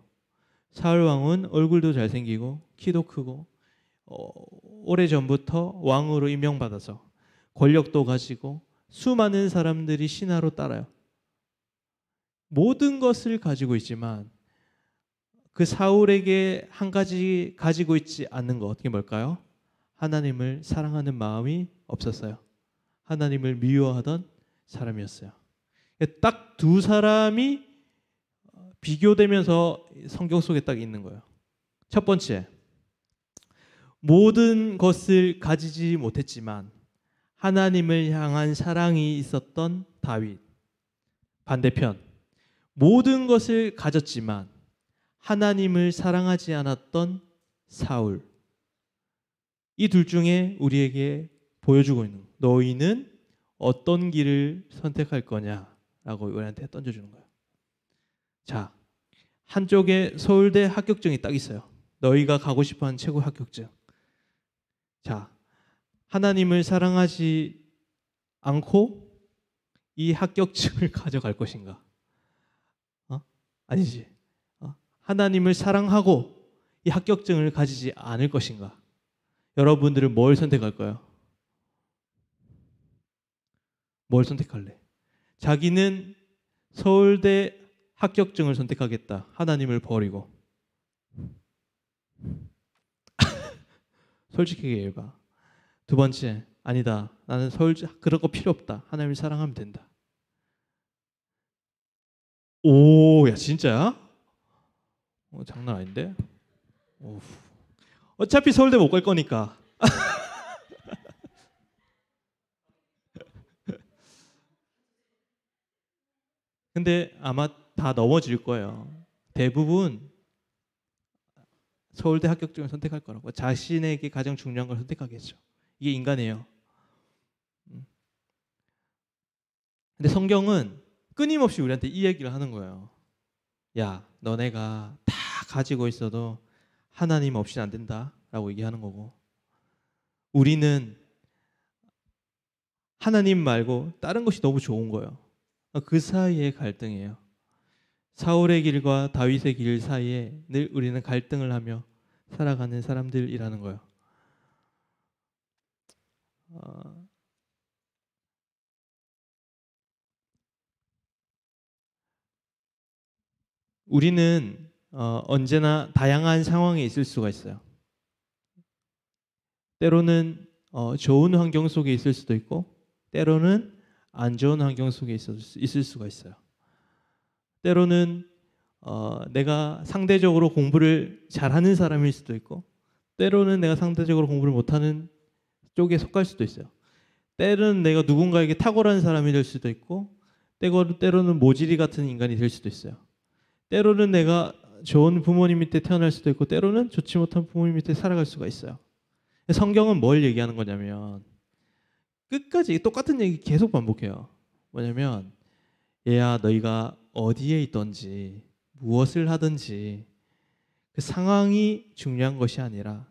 사울 왕은 얼굴도 잘생기고 키도 크고 오래전부터 왕으로 임명받아서 권력도 가지고 수많은 사람들이 신하로 따라요. 모든 것을 가지고 있지만 그 사울에게 한 가지 가지고 있지 않는 것 어떻게 뭘까요? 하나님을 사랑하는 마음이 없었어요. 하나님을 미워하던 사람이었어요. 딱 두 사람이 비교되면서 성경 속에 딱 있는 거예요. 첫 번째, 모든 것을 가지지 못했지만 하나님을 향한 사랑이 있었던 다윗. 반대편, 모든 것을 가졌지만 하나님을 사랑하지 않았던 사울. 이 둘 중에 우리에게 보여주고 있는 너희는 어떤 길을 선택할 거냐라고 우리한테 던져주는 거예요. 자, 한쪽에 서울대 합격증이 딱 있어요. 너희가 가고 싶어하는 최고 합격증. 자, 하나님을 사랑하지 않고 이 합격증을 가져갈 것인가? 아니지. 하나님을 사랑하고 이 합격증을 가지지 않을 것인가? 여러분들은 뭘 선택할까요? 뭘 선택할래? 자기는 서울대 합격증을 선택하겠다. 하나님을 버리고. 솔직하게 얘기해봐. 두 번째, 아니다. 나는 그런 거 필요 없다. 하나님을 사랑하면 된다. 오, 야 진짜야? 장난 아닌데? 오. 어차피 서울대 못 갈 거니까. 근데 아마 다 넘어질 거예요. 대부분 서울대 합격증을 선택할 거라고. 자신에게 가장 중요한 걸 선택하겠죠. 이게 인간이에요. 근데 성경은 끊임없이 우리한테 이 얘기를 하는 거예요. 야, 너네가 다 가지고 있어도 하나님 없이는 안 된다 라고 얘기하는 거고, 우리는 하나님 말고 다른 것이 너무 좋은 거예요. 그 사이의 갈등이에요. 사울의 길과 다윗의 길 사이에 늘 우리는 갈등을 하며 살아가는 사람들이라는 거예요. 우리는 언제나 다양한 상황에 있을 수가 있어요. 때로는 좋은 환경 속에 있을 수도 있고 때로는 안 좋은 환경 속에 있을 수가 있어요. 때로는 내가 상대적으로 공부를 잘하는 사람일 수도 있고 때로는 내가 상대적으로 공부를 못하는 쪽에 속할 수도 있어요. 때로는 내가 누군가에게 탁월한 사람이 될 수도 있고 때로는 모질이 같은 인간이 될 수도 있어요. 때로는 내가 좋은 부모님 밑에 태어날 수도 있고 때로는 좋지 못한 부모님 밑에 살아갈 수가 있어요. 성경은 뭘 얘기하는 거냐면 끝까지 똑같은 얘기 계속 반복해요. 뭐냐면 얘야 너희가 어디에 있든지 무엇을 하든지 그 상황이 중요한 것이 아니라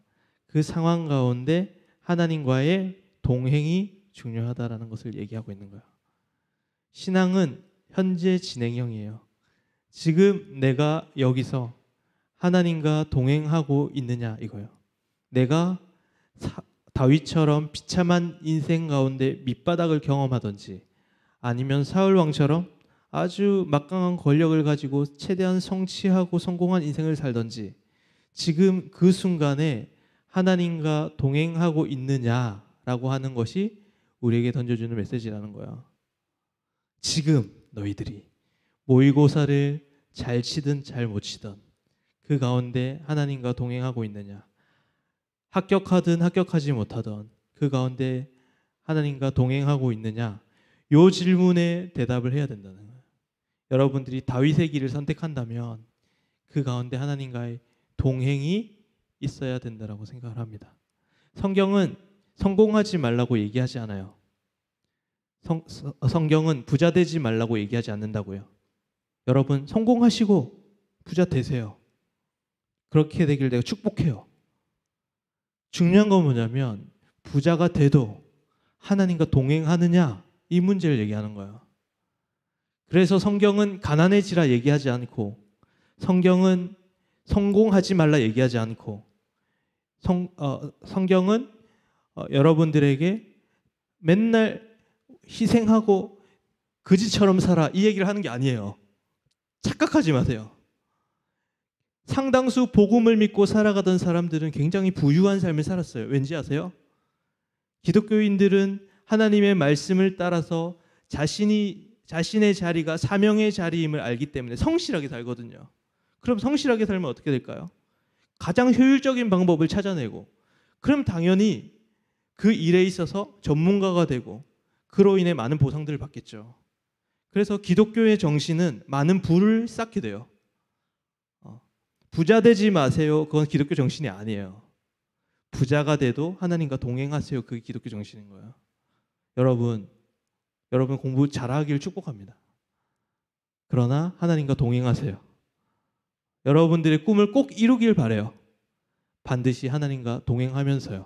그 상황 가운데 하나님과의 동행이 중요하다라는 것을 얘기하고 있는 거예요. 신앙은 현재 진행형이에요. 지금 내가 여기서 하나님과 동행하고 있느냐 이거예요. 내가 다윗처럼 비참한 인생 가운데 밑바닥을 경험하든지 아니면 사울 왕처럼 아주 막강한 권력을 가지고 최대한 성취하고 성공한 인생을 살든지 지금 그 순간에 하나님과 동행하고 있느냐라고 하는 것이 우리에게 던져주는 메시지라는 거예요. 지금 너희들이 모의고사를 잘 치든 잘 못 치든 그 가운데 하나님과 동행하고 있느냐, 합격하든 합격하지 못하든 그 가운데 하나님과 동행하고 있느냐, 이 질문에 대답을 해야 된다는 거예요. 여러분들이 다윗의 길을 선택한다면 그 가운데 하나님과의 동행이 있어야 된다고 생각을 합니다. 성경은 성공하지 말라고 얘기하지 않아요. 성경은 부자 되지 말라고 얘기하지 않는다고요. 여러분 성공하시고 부자 되세요. 그렇게 되길 내가 축복해요. 중요한 건 뭐냐면 부자가 돼도 하나님과 동행하느냐 이 문제를 얘기하는 거예요. 그래서 성경은 가난해지라 얘기하지 않고 성경은 성공하지 말라 얘기하지 않고 성경은 여러분들에게 맨날 희생하고 거지처럼 살아 이 얘기를 하는 게 아니에요. 착각하지 마세요. 상당수 복음을 믿고 살아가던 사람들은 굉장히 부유한 삶을 살았어요. 왠지 아세요? 기독교인들은 하나님의 말씀을 따라서 자신의 자리가 사명의 자리임을 알기 때문에 성실하게 살거든요. 그럼 성실하게 살면 어떻게 될까요? 가장 효율적인 방법을 찾아내고 그럼 당연히 그 일에 있어서 전문가가 되고 그로 인해 많은 보상들을 받겠죠. 그래서 기독교의 정신은 많은 부를 쌓게 돼요. 부자 되지 마세요. 그건 기독교 정신이 아니에요. 부자가 돼도 하나님과 동행하세요. 그게 기독교 정신인 거예요. 여러분 공부 잘하길 축복합니다. 그러나 하나님과 동행하세요. 여러분들의 꿈을 꼭 이루길 바라요. 반드시 하나님과 동행하면서요.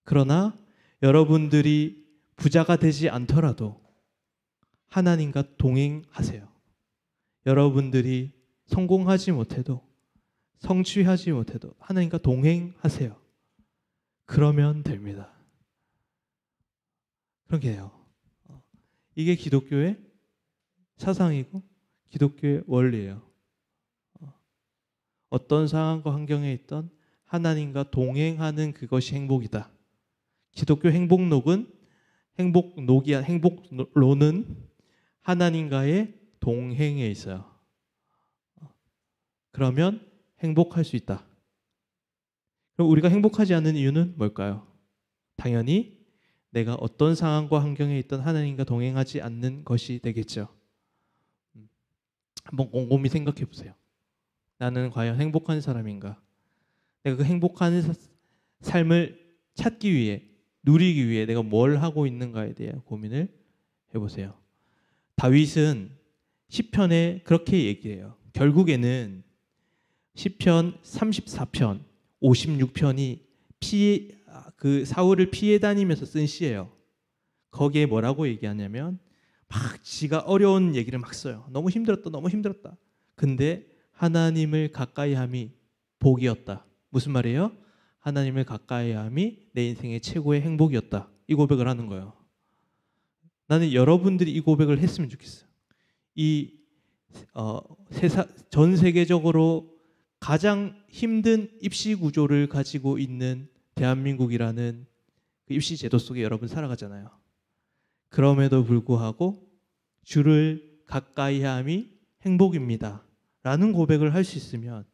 그러나 여러분들이 부자가 되지 않더라도 하나님과 동행하세요. 여러분들이 성공하지 못해도 성취하지 못해도 하나님과 동행하세요. 그러면 됩니다. 그렇게 해요. 이게 기독교의 사상이고 기독교의 원리예요. 어떤 상황과 환경에 있던 하나님과 동행하는 그것이 행복이다. 기독교 행복론은 하나님과의 동행에 있어요. 그러면 행복할 수 있다. 그럼 우리가 행복하지 않는 이유는 뭘까요? 당연히 내가 어떤 상황과 환경에 있던 하나님과 동행하지 않는 것이 되겠죠. 한번 곰곰이 생각해 보세요. 나는 과연 행복한 사람인가? 내가 그 행복한 삶을 찾기 위해, 누리기 위해 내가 뭘 하고 있는가에 대한 고민을 해보세요. 다윗은 시편에 그렇게 얘기해요. 결국에는 시편 34편, 56편이 그 사울을 피해 다니면서 쓴 시예요. 거기에 뭐라고 얘기하냐면 막 지가 어려운 얘기를 막 써요. 너무 힘들었다, 너무 힘들었다. 근데 하나님을 가까이함이 복이었다. 무슨 말이에요? 하나님을 가까이함이 내 인생의 최고의 행복이었다. 이 고백을 하는 거예요. 나는 여러분들이 이 고백을 했으면 좋겠어요. 전 세계적으로 가장 힘든 입시 구조를 가지고 있는 대한민국이라는 그 입시 제도 속에 여러분 살아가잖아요. 그럼에도 불구하고 주를 가까이함이 행복입니다. 라는 고백을 할 수 있으면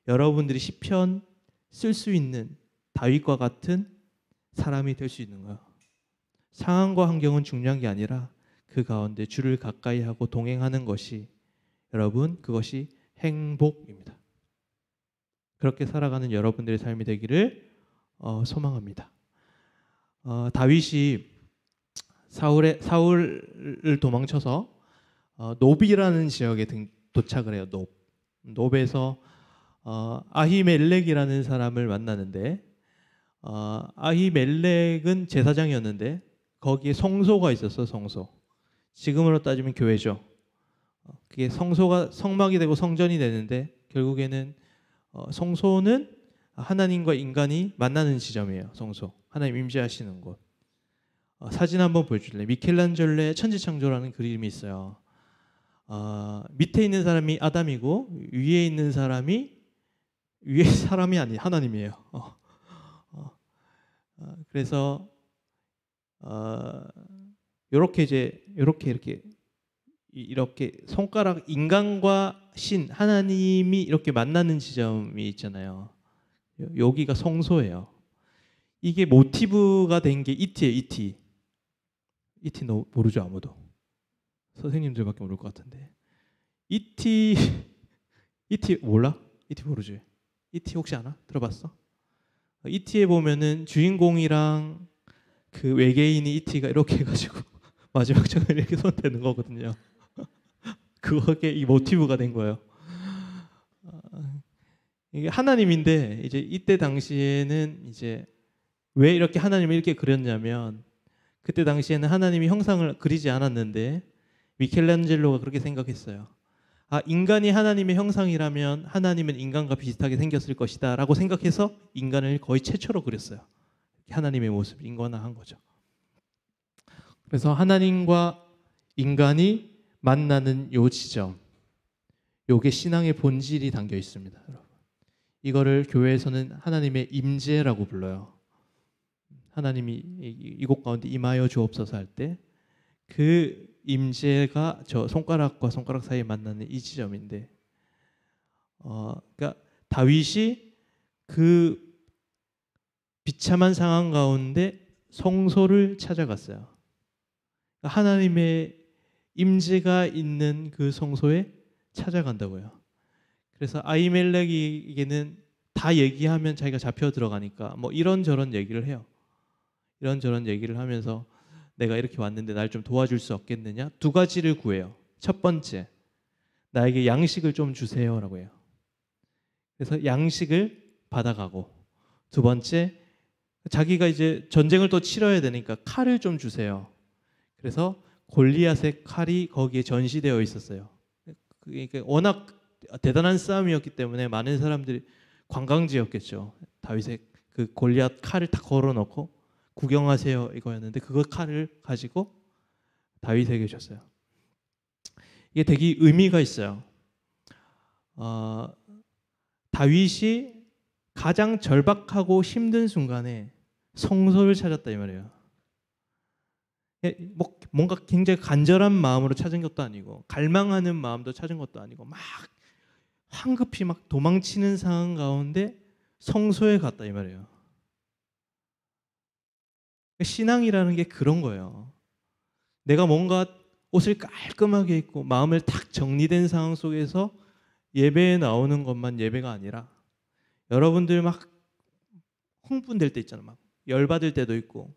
여러분들이 시편 쓸 수 있는 다윗과 같은 사람이 될 수 있는 거예요. 상황과 환경은 중요한 게 아니라 그 가운데 주를 가까이하고 동행하는 것이 여러분 그것이 행복입니다. 그렇게 살아가는 여러분들의 삶이 되기를 소망합니다. 다윗이 사울을 도망쳐서 노비라는 지역에 도착을 해요. 노베에서 아히멜렉이라는 사람을 만나는데 아히멜렉은 제사장이었는데 거기에 성소가 있었어. 성소. 지금으로 따지면 교회죠. 그게 성소가 성막이 되고 성전이 되는데 결국에는 성소는 하나님과 인간이 만나는 지점이에요. 성소. 하나님 임재하시는 곳. 사진 한번 보여줄래? 미켈란젤로의 천지창조라는 그림이 있어요. 밑에 있는 사람이 아담이고 위에 있는 사람이 아니 하나님이에요. 그래서 이렇게 손가락 인간과 신 하나님이 이렇게 만나는 지점이 있잖아요. 여기가 성소예요. 이게 모티브가 된 게 이티예요. 이티 모르죠 아무도. 선생님들밖에 모를 것 같은데. 이티 몰라? 이티 모르지? 이티 혹시 아나? 들어봤어? 이티에 보면은 주인공이랑 그 외계인이 이티가 이렇게 해가지고 마지막 장면에 이렇게 손 대는 거거든요. 그게 이 모티브가 된 거예요. 이게 하나님인데 이제 이때 당시에는 이제 왜 이렇게 하나님을 이렇게 그렸냐면 그때 당시에는 하나님이 형상을 그리지 않았는데 미켈란젤로가 그렇게 생각했어요. 인간이 하나님의 형상이라면 하나님은 인간과 비슷하게 생겼을 것이다 라고 생각해서 인간을 거의 최초로 그렸어요. 하나님의 모습을 인간화한 거죠. 그래서 하나님과 인간이 만나는 요 지점, 요게 신앙의 본질이 담겨 있습니다. 여러분. 이거를 교회에서는 하나님의 임재라고 불러요. 하나님이 이곳 가운데 임하여 주옵소서 할 때 그 임재가 저 손가락과 손가락 사이에 만나는 이 지점인데, 그러니까 다윗이 그 비참한 상황 가운데 성소를 찾아갔어요. 그러니까 하나님의 임재가 있는 그 성소에 찾아간다고요. 그래서 아히멜렉에게는 다 얘기하면 자기가 잡혀 들어가니까 뭐 이런저런 얘기를 해요. 이런저런 얘기를 하면서 내가 이렇게 왔는데 날 좀 도와줄 수 없겠느냐? 두 가지를 구해요. 첫 번째, 나에게 양식을 좀 주세요라고 해요. 그래서 양식을 받아가고, 두 번째, 자기가 이제 전쟁을 또 치러야 되니까 칼을 좀 주세요. 그래서 골리앗의 칼이 거기에 전시되어 있었어요. 그러니까 워낙 대단한 싸움이었기 때문에 많은 사람들이 관광지였겠죠. 다윗의 그 골리앗 칼을 딱 걸어놓고 구경하세요 이거였는데 그거 칼을 가지고 다윗에게 줬어요. 이게 되게 의미가 있어요. 다윗이 가장 절박하고 힘든 순간에 성소를 찾았다 이 말이에요. 뭔가 굉장히 간절한 마음으로 찾은 것도 아니고 갈망하는 마음도 찾은 것도 아니고 막 황급히 막 도망치는 상황 가운데 성소에 갔다 이 말이에요. 신앙이라는 게 그런 거예요. 내가 뭔가 옷을 깔끔하게 입고 마음을 탁 정리된 상황 속에서 예배에 나오는 것만 예배가 아니라 여러분들 막 흥분될 때 있잖아요. 막 열받을 때도 있고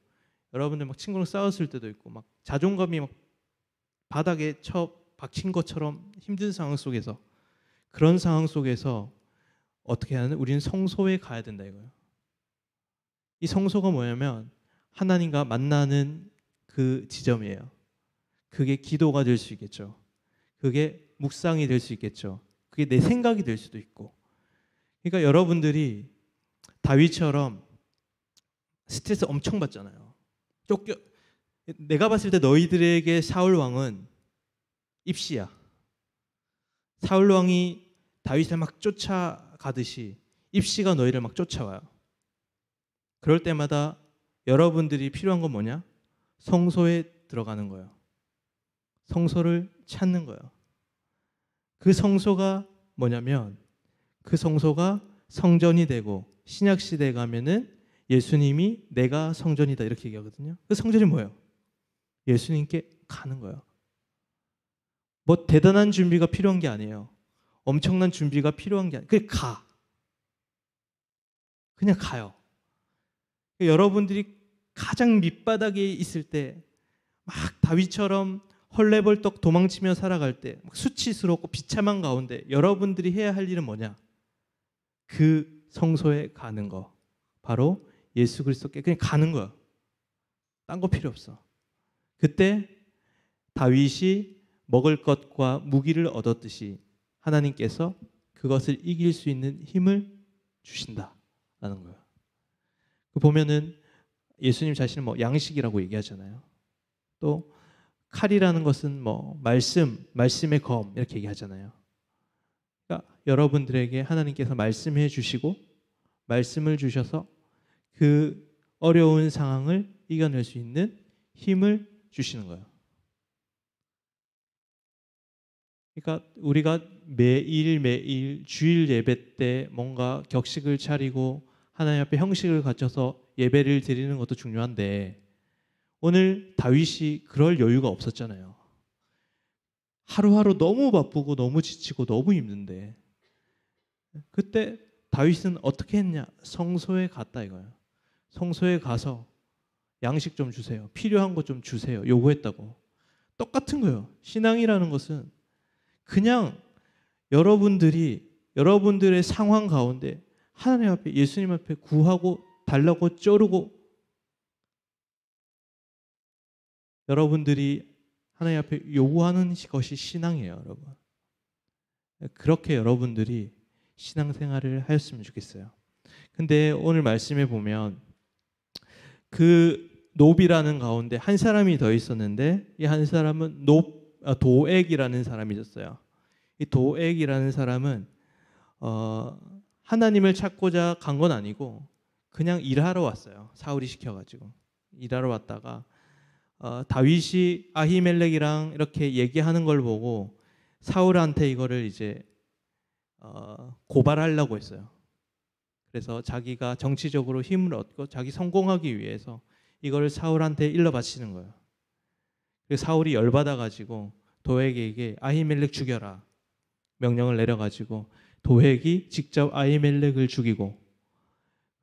여러분들 막 친구랑 싸웠을 때도 있고 막 자존감이 막 바닥에 박힌 것처럼 힘든 상황 속에서 그런 상황 속에서 어떻게 하는? 우리는 성소에 가야 된다 이거예요. 이 성소가 뭐냐면 하나님과 만나는 그 지점이에요. 그게 기도가 될 수 있겠죠. 그게 묵상이 될 수 있겠죠. 그게 내 생각이 될 수도 있고. 그러니까 여러분들이 다윗처럼 스트레스 엄청 받잖아요. 내가 봤을 때 너희들에게 사울 왕은 입시야. 사울 왕이 다윗을 막 쫓아가듯이 입시가 너희를 막 쫓아와요. 그럴 때마다 여러분들이 필요한 건 뭐냐? 성소에 들어가는 거예요. 성소를 찾는 거예요. 그 성소가 뭐냐면 그 성소가 성전이 되고 신약 시대에 가면은 예수님이 내가 성전이다 이렇게 얘기하거든요. 그 성전이 뭐예요? 예수님께 가는 거예요. 뭐 대단한 준비가 필요한 게 아니에요. 엄청난 준비가 필요한 게 아니에요. 그냥 가. 그냥 가요. 여러분들이 가장 밑바닥에 있을 때 막 다윗처럼 헐레벌떡 도망치며 살아갈 때 수치스럽고 비참한 가운데 여러분들이 해야 할 일은 뭐냐? 그 성소에 가는 거. 바로 예수 그리스도께 그냥 가는 거야. 딴 거 필요 없어. 그때 다윗이 먹을 것과 무기를 얻었듯이 하나님께서 그것을 이길 수 있는 힘을 주신다라는 거예요. 그 보면은 예수님 자신은 뭐 양식이라고 얘기하잖아요. 또 칼이라는 것은 뭐 말씀의 검 이렇게 얘기하잖아요. 그러니까 여러분들에게 하나님께서 말씀해 주시고 말씀을 주셔서 그 어려운 상황을 이겨낼 수 있는 힘을 주시는 거예요. 그러니까 우리가 매일 주일 예배 때 뭔가 격식을 차리고 하나님 앞에 형식을 갖춰서 예배를 드리는 것도 중요한데 오늘 다윗이 그럴 여유가 없었잖아요. 하루하루 너무 바쁘고 너무 지치고 너무 힘든데 그때 다윗은 어떻게 했냐? 성소에 갔다 이거예요. 성소에 가서 양식 좀 주세요. 필요한 것 좀 주세요. 요구했다고. 똑같은 거예요. 신앙이라는 것은 그냥 여러분들의 상황 가운데 하나님 앞에 예수님 앞에 구하고 달라고 쪼르고 여러분들이 하나님 앞에 요구하는 것이 신앙이에요, 여러분. 그렇게 여러분들이 신앙생활을 하였으면 좋겠어요. 근데 오늘 말씀에 보면 그 놉이라는 가운데 한 사람이 더 있었는데 이 한 사람은 도액이라는 사람이 있었어요. 이 도액이라는 사람은 하나님을 찾고자 간 건 아니고 그냥 일하러 왔어요. 사울이 시켜가지고 일하러 왔다가 다윗이 아히멜렉이랑 이렇게 얘기하는 걸 보고 사울한테 이거를 이제 고발하려고 했어요. 그래서 자기가 정치적으로 힘을 얻고 자기 성공하기 위해서 이거를 사울한테 일러 바치는 거예요. 그래서 사울이 열받아가지고 도액에게 아히멜렉 죽여라 명령을 내려가지고 도액이 직접 아히멜렉을 죽이고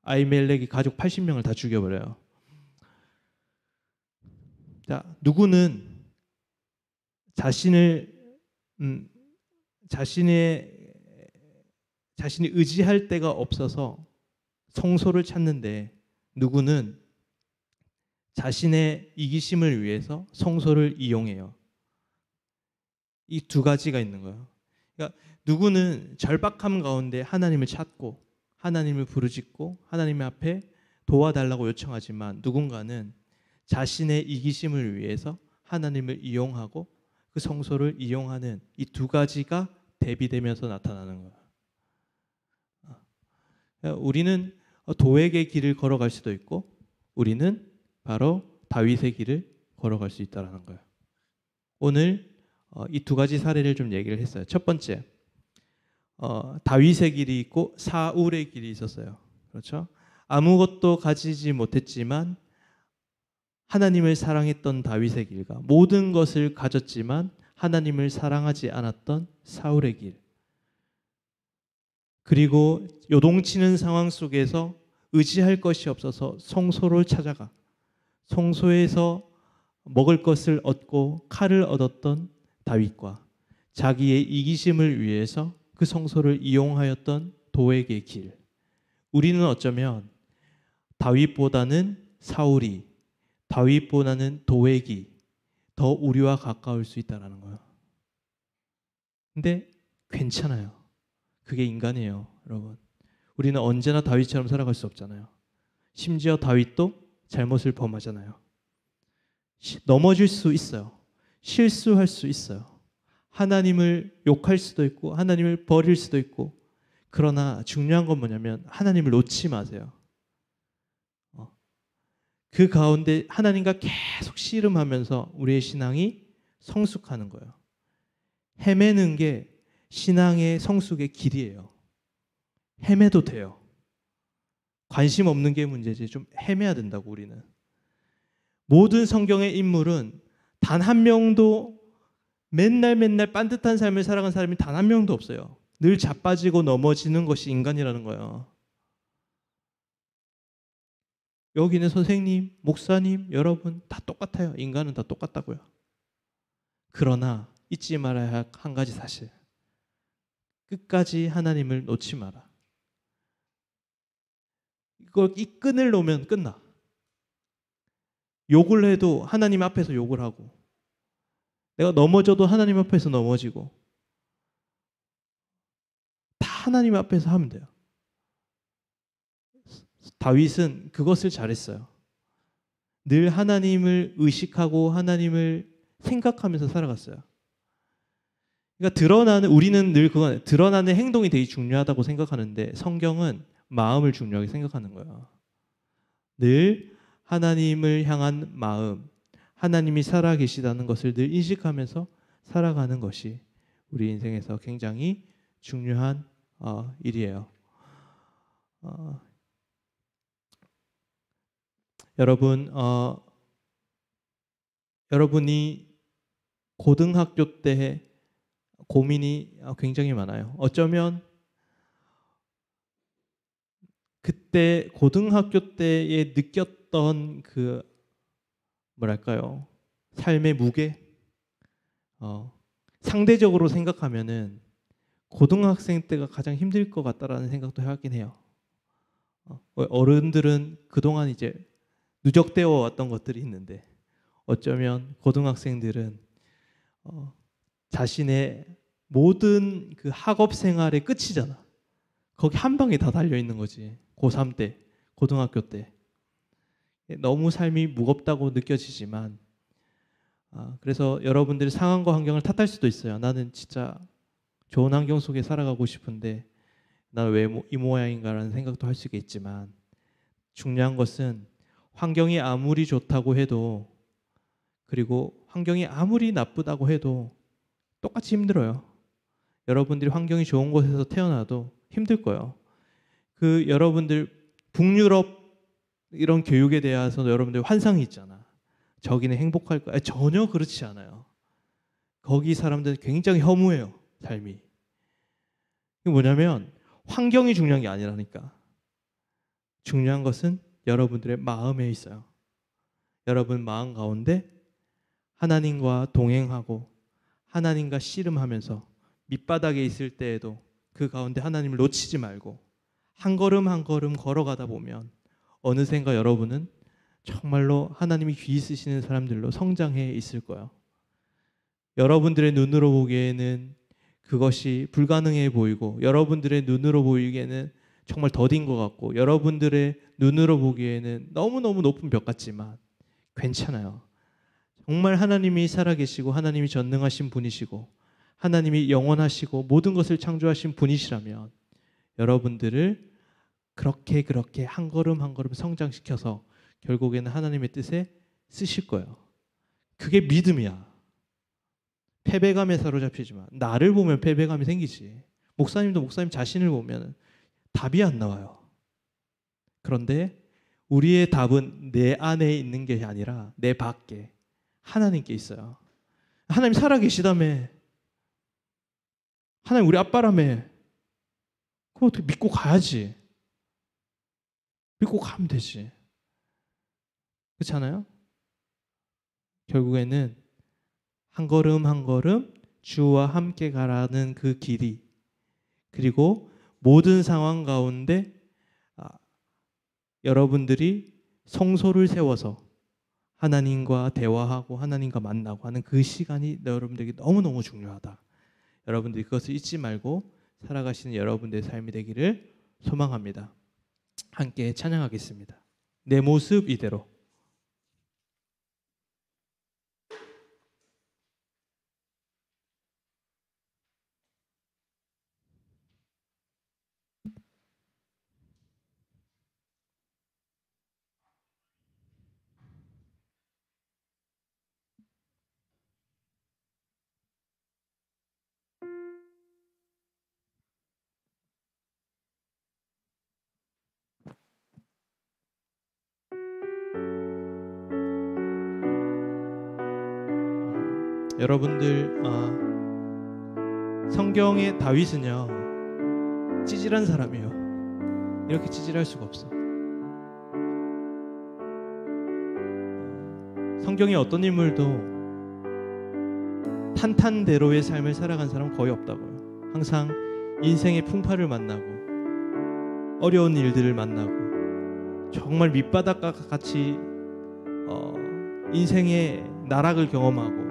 아히멜렉이 가족 80명을 다 죽여버려요. 자, 누구는 자신이 의지할 데가 없어서 성소를 찾는데 누구는 자신의 이기심을 위해서 성소를 이용해요. 이 두 가지가 있는 거예요. 그러니까 누구는 절박함 가운데 하나님을 찾고 하나님을 부르짖고 하나님 앞에 도와달라고 요청하지만 누군가는 자신의 이기심을 위해서 하나님을 이용하고 그 성소를 이용하는 이 두 가지가 대비되면서 나타나는 거예요. 우리는 도액의 길을 걸어갈 수도 있고 우리는 바로 다윗의 길을 걸어갈 수 있다는 거예요. 오늘 이 두 가지 사례를 좀 얘기를 했어요. 첫 번째, 다윗의 길이 있고 사울의 길이 있었어요. 그렇죠? 아무것도 가지지 못했지만 하나님을 사랑했던 다윗의 길과 모든 것을 가졌지만 하나님을 사랑하지 않았던 사울의 길. 그리고 요동치는 상황 속에서 의지할 것이 없어서 성소를 찾아가 성소에서 먹을 것을 얻고 칼을 얻었던 다윗과 자기의 이기심을 위해서 그 성소를 이용하였던 도액의 길. 우리는 어쩌면 다윗보다는 사울이, 다윗보다는 도액이 더 우리와 가까울 수 있다라는 거예요. 근데 괜찮아요. 그게 인간이에요, 여러분. 우리는 언제나 다윗처럼 살아갈 수 없잖아요. 심지어 다윗도 잘못을 범하잖아요. 넘어질 수 있어요. 실수할 수 있어요. 하나님을 욕할 수도 있고 하나님을 버릴 수도 있고. 그러나 중요한 건 뭐냐면 하나님을 놓지 마세요. 그 가운데 하나님과 계속 씨름하면서 우리의 신앙이 성숙하는 거예요. 헤매는 게 신앙의 성숙의 길이에요. 헤매도 돼요. 관심 없는 게 문제지. 좀 헤매야 된다고 우리는. 모든 성경의 인물은 단 한 명도 맨날 반듯한 삶을 살아간 사람이 단 한 명도 없어요. 늘 자빠지고 넘어지는 것이 인간이라는 거예요. 여기는 선생님, 목사님, 여러분 다 똑같아요. 인간은 다 똑같다고요. 그러나 잊지 말아야 할 한 가지 사실. 끝까지 하나님을 놓지 마라. 이 끈을 놓으면 끝나. 욕을 해도 하나님 앞에서 욕을 하고, 내가 넘어져도 하나님 앞에서 넘어지고, 다 하나님 앞에서 하면 돼요. 다윗은 그것을 잘했어요. 늘 하나님을 의식하고 하나님을 생각하면서 살아갔어요. 그러니까 우리는 늘 그건 드러나는 행동이 되게 중요하다고 생각하는데 성경은 마음을 중요하게 생각하는 거예요. 늘 하나님을 향한 마음, 하나님이 살아계시다는 것을 늘 인식하면서 살아가는 것이 우리 인생에서 굉장히 중요한 일이에요. 여러분이 고등학교 때 고민이 굉장히 많아요. 어쩌면 그때 고등학교 때에 느꼈던 그 뭐랄까요? 삶의 무게? 상대적으로 생각하면은 고등학생 때가 가장 힘들 것 같다라는 생각도 하긴 해요. 어른들은 그동안 이제 누적되어 왔던 것들이 있는데 어쩌면 고등학생들은 자신의 모든 그 학업 생활의 끝이잖아. 거기 한 방에 다 달려 있는 거지. 고3 때, 고등학교 때. 너무 삶이 무겁다고 느껴지지만 그래서 여러분들이 상황과 환경을 탓할 수도 있어요. 나는 진짜 좋은 환경 속에 살아가고 싶은데 난 왜 이 모양인가라는 생각도 할 수 있겠지만 중요한 것은 환경이 아무리 좋다고 해도 그리고 환경이 아무리 나쁘다고 해도 똑같이 힘들어요. 여러분들이 환경이 좋은 곳에서 태어나도 힘들 거예요. 여러분들 북유럽 이런 교육에 대해서 여러분들 환상이 있잖아. 저기는 행복할 거야. 전혀 그렇지 않아요. 거기 사람들은 굉장히 허무해요. 삶이. 이게 뭐냐면 환경이 중요한 게 아니라니까. 중요한 것은 여러분들의 마음에 있어요. 여러분 마음 가운데 하나님과 동행하고 하나님과 씨름하면서 밑바닥에 있을 때에도 그 가운데 하나님을 놓치지 말고 한 걸음 한 걸음 걸어가다 보면 어느샌가 여러분은 정말로 하나님이 귀 있으시는 사람들로 성장해 있을 거예요. 여러분들의 눈으로 보기에는 그것이 불가능해 보이고 여러분들의 눈으로 보이기에는 정말 더딘 것 같고 여러분들의 눈으로 보기에는 너무너무 높은 벽 같지만 괜찮아요. 정말 하나님이 살아계시고 하나님이 전능하신 분이시고 하나님이 영원하시고 모든 것을 창조하신 분이시라면 여러분들을 그렇게 한 걸음 한 걸음 성장시켜서 결국에는 하나님의 뜻에 쓰실 거예요. 그게 믿음이야. 패배감에 사로잡히지 마. 나를 보면 패배감이 생기지. 목사님도 목사님 자신을 보면 답이 안 나와요. 그런데 우리의 답은 내 안에 있는 게 아니라 내 밖에 하나님께 있어요. 하나님 살아계시다며. 하나님 우리 아빠라며. 그럼 어떻게 믿고 가야지. 믿고 가면 되지. 그렇지 않아요? 결국에는 한 걸음 한 걸음 주와 함께 가라는 그 길이 그리고 모든 상황 가운데 여러분들이 성소를 세워서 하나님과 대화하고 하나님과 만나고 하는 그 시간이 여러분들에게 너무너무 중요하다. 여러분들이 그것을 잊지 말고 살아가시는 여러분들의 삶이 되기를 소망합니다. 함께 찬양하겠습니다. 내 모습 이대로. 여러분들 성경의 다윗은요 찌질한 사람이에요. 이렇게 찌질할 수가 없어. 성경의 어떤 인물도 탄탄대로의 삶을 살아간 사람 거의 없다고요. 항상 인생의 풍파를 만나고 어려운 일들을 만나고 정말 밑바닥과 같이 인생의 나락을 경험하고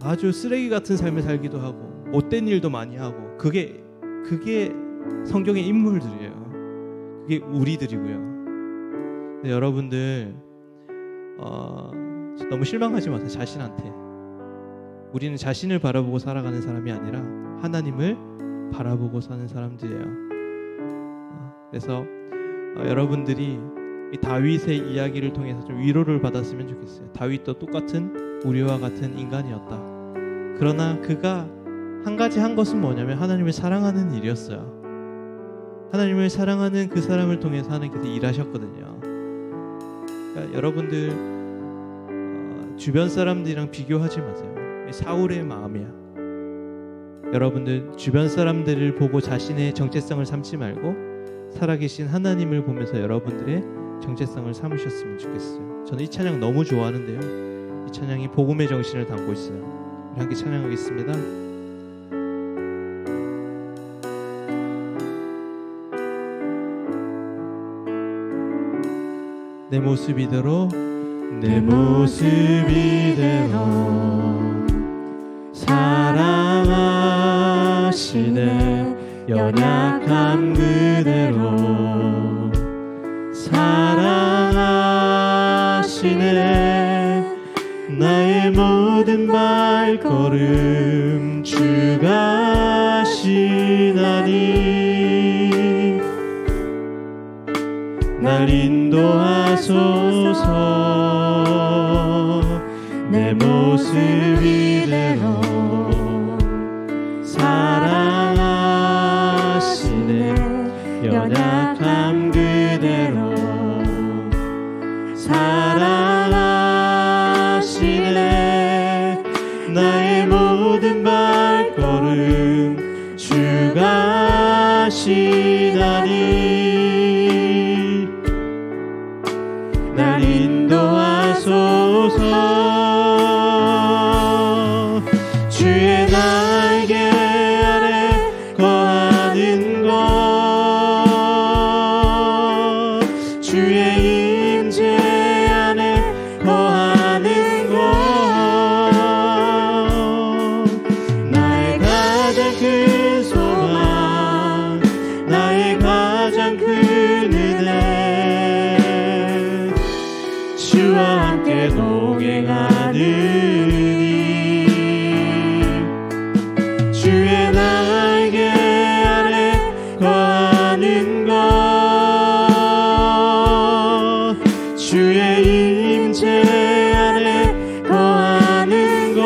아주 쓰레기 같은 삶을 살기도 하고 못된 일도 많이 하고 그게 성경의 인물들이에요. 그게 우리들이고요. 근데 여러분들 너무 실망하지 마세요. 자신한테. 우리는 자신을 바라보고 살아가는 사람이 아니라 하나님을 바라보고 사는 사람들이에요. 그래서 여러분들이 이 다윗의 이야기를 통해서 좀 위로를 받았으면 좋겠어요. 다윗도 똑같은 우리와 같은 인간이었다. 그러나 그가 한 가지 한 것은 뭐냐면 하나님을 사랑하는 일이었어요. 하나님을 사랑하는 그 사람을 통해서 하나님께서 일하셨거든요. 그러니까 여러분들 주변 사람들이랑 비교하지 마세요. 사울의 마음이야. 여러분들 주변 사람들을 보고 자신의 정체성을 삼지 말고 살아계신 하나님을 보면서 여러분들의 정체성을 삼으셨으면 좋겠어요. 저는 이 찬양 너무 좋아하는데요. 이 찬양이 복음의 정신을 담고 있어요. 우리 함께 찬양하겠습니다. 내 모습 이대로 내 모습 이대로 사랑하시네 연약함 그대로 사랑하시네 나의 모든 발걸음 주가 하시나니 날 인도하소서 내 모습 이대로 사랑하시네 연약함 그대로 사랑하시네 나의 모든 발걸음 주가 하시나니 날 인도하소서 주의 날개 아래 거하는 것 주의 임재 안에 거하는 것 나의 가장 큰 소망 나의 가장 큰 은혜 주와 함께 동행하느니 주의 날개 아래 거하는 것 주의 임재 안에 거하는 것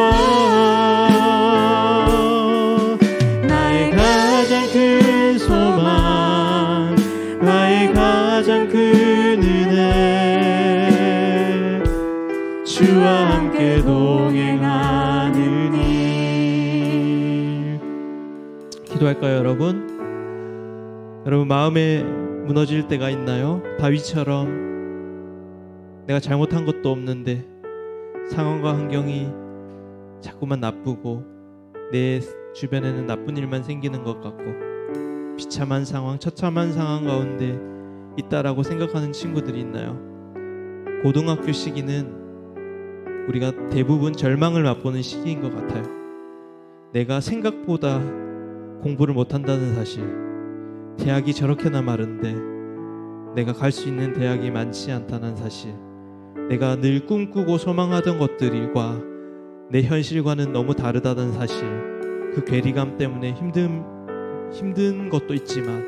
나의 가장 큰 소망 나의 가장 큰 은혜 주와 함께 동행하느니 기도할까요 여러분? 여러분 마음에 무너질 때가 있나요? 다윗처럼 내가 잘못한 것도 없는데 상황과 환경이 자꾸만 나쁘고 내 주변에는 나쁜 일만 생기는 것 같고 비참한 상황, 처참한 상황 가운데 있다라고 생각하는 친구들이 있나요? 고등학교 시기는 우리가 대부분 절망을 맛보는 시기인 것 같아요. 내가 생각보다 공부를 못한다는 사실, 대학이 저렇게나 마른데 내가 갈 수 있는 대학이 많지 않다는 사실, 내가 늘 꿈꾸고 소망하던 것들과 내 현실과는 너무 다르다는 사실, 그 괴리감 때문에 힘든 것도 있지만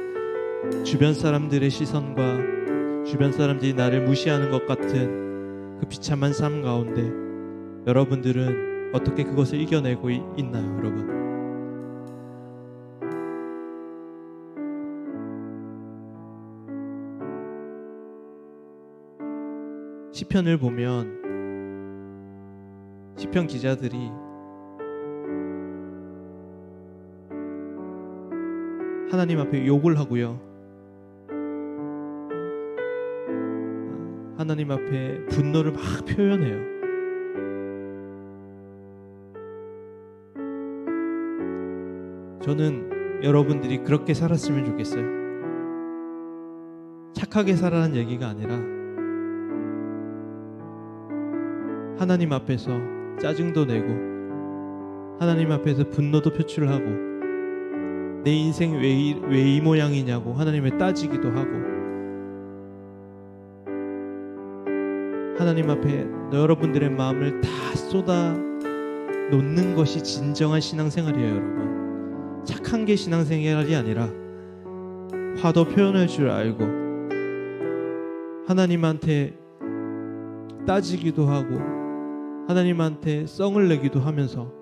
주변 사람들의 시선과 주변 사람들이 나를 무시하는 것 같은 그 비참한 삶 가운데 여러분들은 어떻게 그것을 이겨내고 있나요, 여러분? 시편을 보면 시편 기자들이 하나님 앞에 욕을 하고요, 하나님 앞에 분노를 막 표현해요. 저는 여러분들이 그렇게 살았으면 좋겠어요. 착하게 살아라는 얘기가 아니라 하나님 앞에서 짜증도 내고 하나님 앞에서 분노도 표출하고 내 인생 왜 이 모양이냐고 하나님을 따지기도 하고 하나님 앞에 여러분들의 마음을 다 쏟아 놓는 것이 진정한 신앙생활이에요, 여러분. 착한 게 신앙생활이 아니라 화도 표현할 줄 알고 하나님한테 따지기도 하고 하나님한테 썽을 내기도 하면서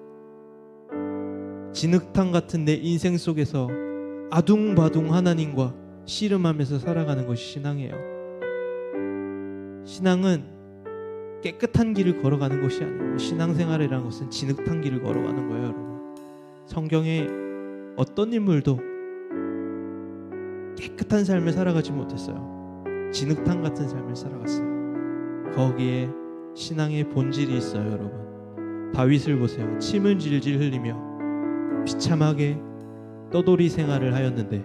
진흙탕 같은 내 인생 속에서 아둥바둥 하나님과 씨름하면서 살아가는 것이 신앙이에요. 신앙은 깨끗한 길을 걸어가는 것이 아니에요. 신앙생활이라는 것은 진흙탕 길을 걸어가는 거예요, 여러분. 성경에 어떤 인물도 깨끗한 삶을 살아가지 못했어요. 진흙탕 같은 삶을 살아갔어요. 거기에 신앙의 본질이 있어요, 여러분. 다윗을 보세요. 침을 질질 흘리며 비참하게 떠돌이 생활을 하였는데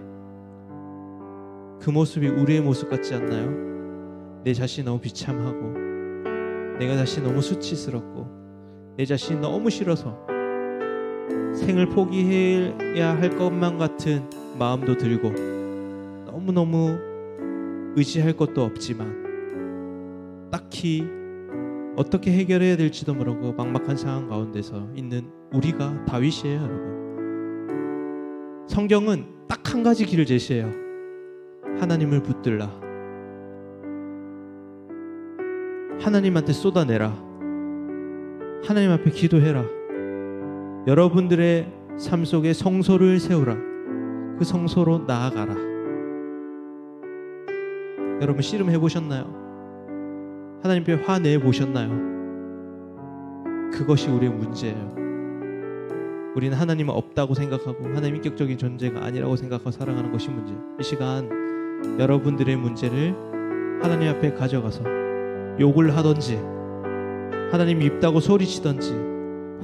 그 모습이 우리의 모습 같지 않나요? 내 자신이 너무 비참하고 내가 자신 너무 수치스럽고 내 자신이 너무 싫어서 생을 포기해야 할 것만 같은 마음도 들고 너무너무 의지할 것도 없지만 딱히 어떻게 해결해야 될지도 모르고 막막한 상황 가운데서 있는 우리가 다윗이에요, 여러분. 성경은 딱 한 가지 길을 제시해요. 하나님을 붙들라. 하나님한테 쏟아내라. 하나님 앞에 기도해라. 여러분들의 삶 속에 성소를 세우라. 그 성소로 나아가라. 여러분 씨름해 보셨나요? 하나님 앞에 화내 보셨나요? 그것이 우리의 문제예요. 우리는 하나님은 없다고 생각하고 하나님 인격적인 존재가 아니라고 생각하고 살아가는 것이 문제. 이 시간 여러분들의 문제를 하나님 앞에 가져가서 욕을 하든지 하나님이 밉다고 소리치든지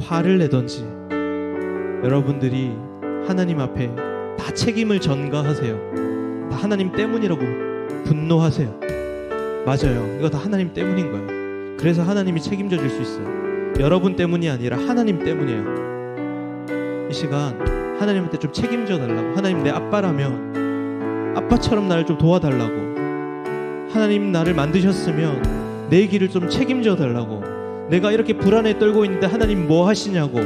화를 내든지 여러분들이 하나님 앞에 다 책임을 전가하세요. 다 하나님 때문이라고 분노하세요. 맞아요. 이거 다 하나님 때문인 거예요. 그래서 하나님이 책임져 줄 수 있어요. 여러분 때문이 아니라 하나님 때문이에요. 이 시간 하나님한테 좀 책임져 달라고. 하나님 내 아빠라면 아빠처럼 나를 좀 도와달라고. 하나님 나를 만드셨으면 내 길을 좀 책임져 달라고. 내가 이렇게 불안에 떨고 있는데 하나님 뭐 하시냐고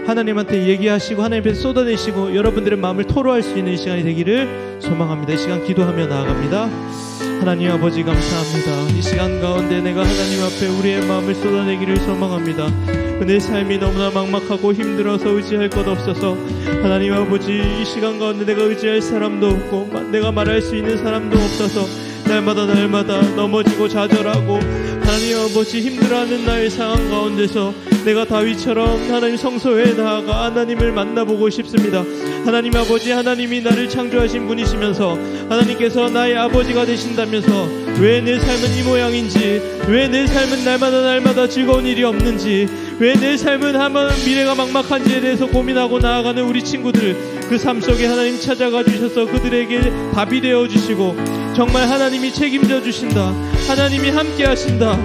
하나님한테 얘기하시고 하나님 앞에 쏟아내시고 여러분들의 마음을 토로할 수 있는 이 시간이 되기를 소망합니다. 이 시간 기도하며 나아갑니다. 하나님 아버지 감사합니다. 이 시간 가운데 내가 하나님 앞에 우리의 마음을 쏟아내기를 소망합니다. 내 삶이 너무나 막막하고 힘들어서 의지할 것 없어서 하나님 아버지 이 시간 가운데 내가 의지할 사람도 없고 내가 말할 수 있는 사람도 없어서 날마다 넘어지고 좌절하고 하나님 아버지 힘들어하는 나의 상황 가운데서 내가 다윗처럼 하나님 성소에 나아가 하나님을 만나보고 싶습니다. 하나님 아버지 하나님이 나를 창조하신 분이시면서 하나님께서 나의 아버지가 되신다면서 왜 내 삶은 이 모양인지 왜 내 삶은 날마다 즐거운 일이 없는지 왜 내 삶은 한번 미래가 막막한지에 대해서 고민하고 나아가는 우리 친구들 그 삶 속에 하나님 찾아가 주셔서 그들에게 답이 되어 주시고 정말 하나님이 책임져 주신다. 하나님이 함께 하신다.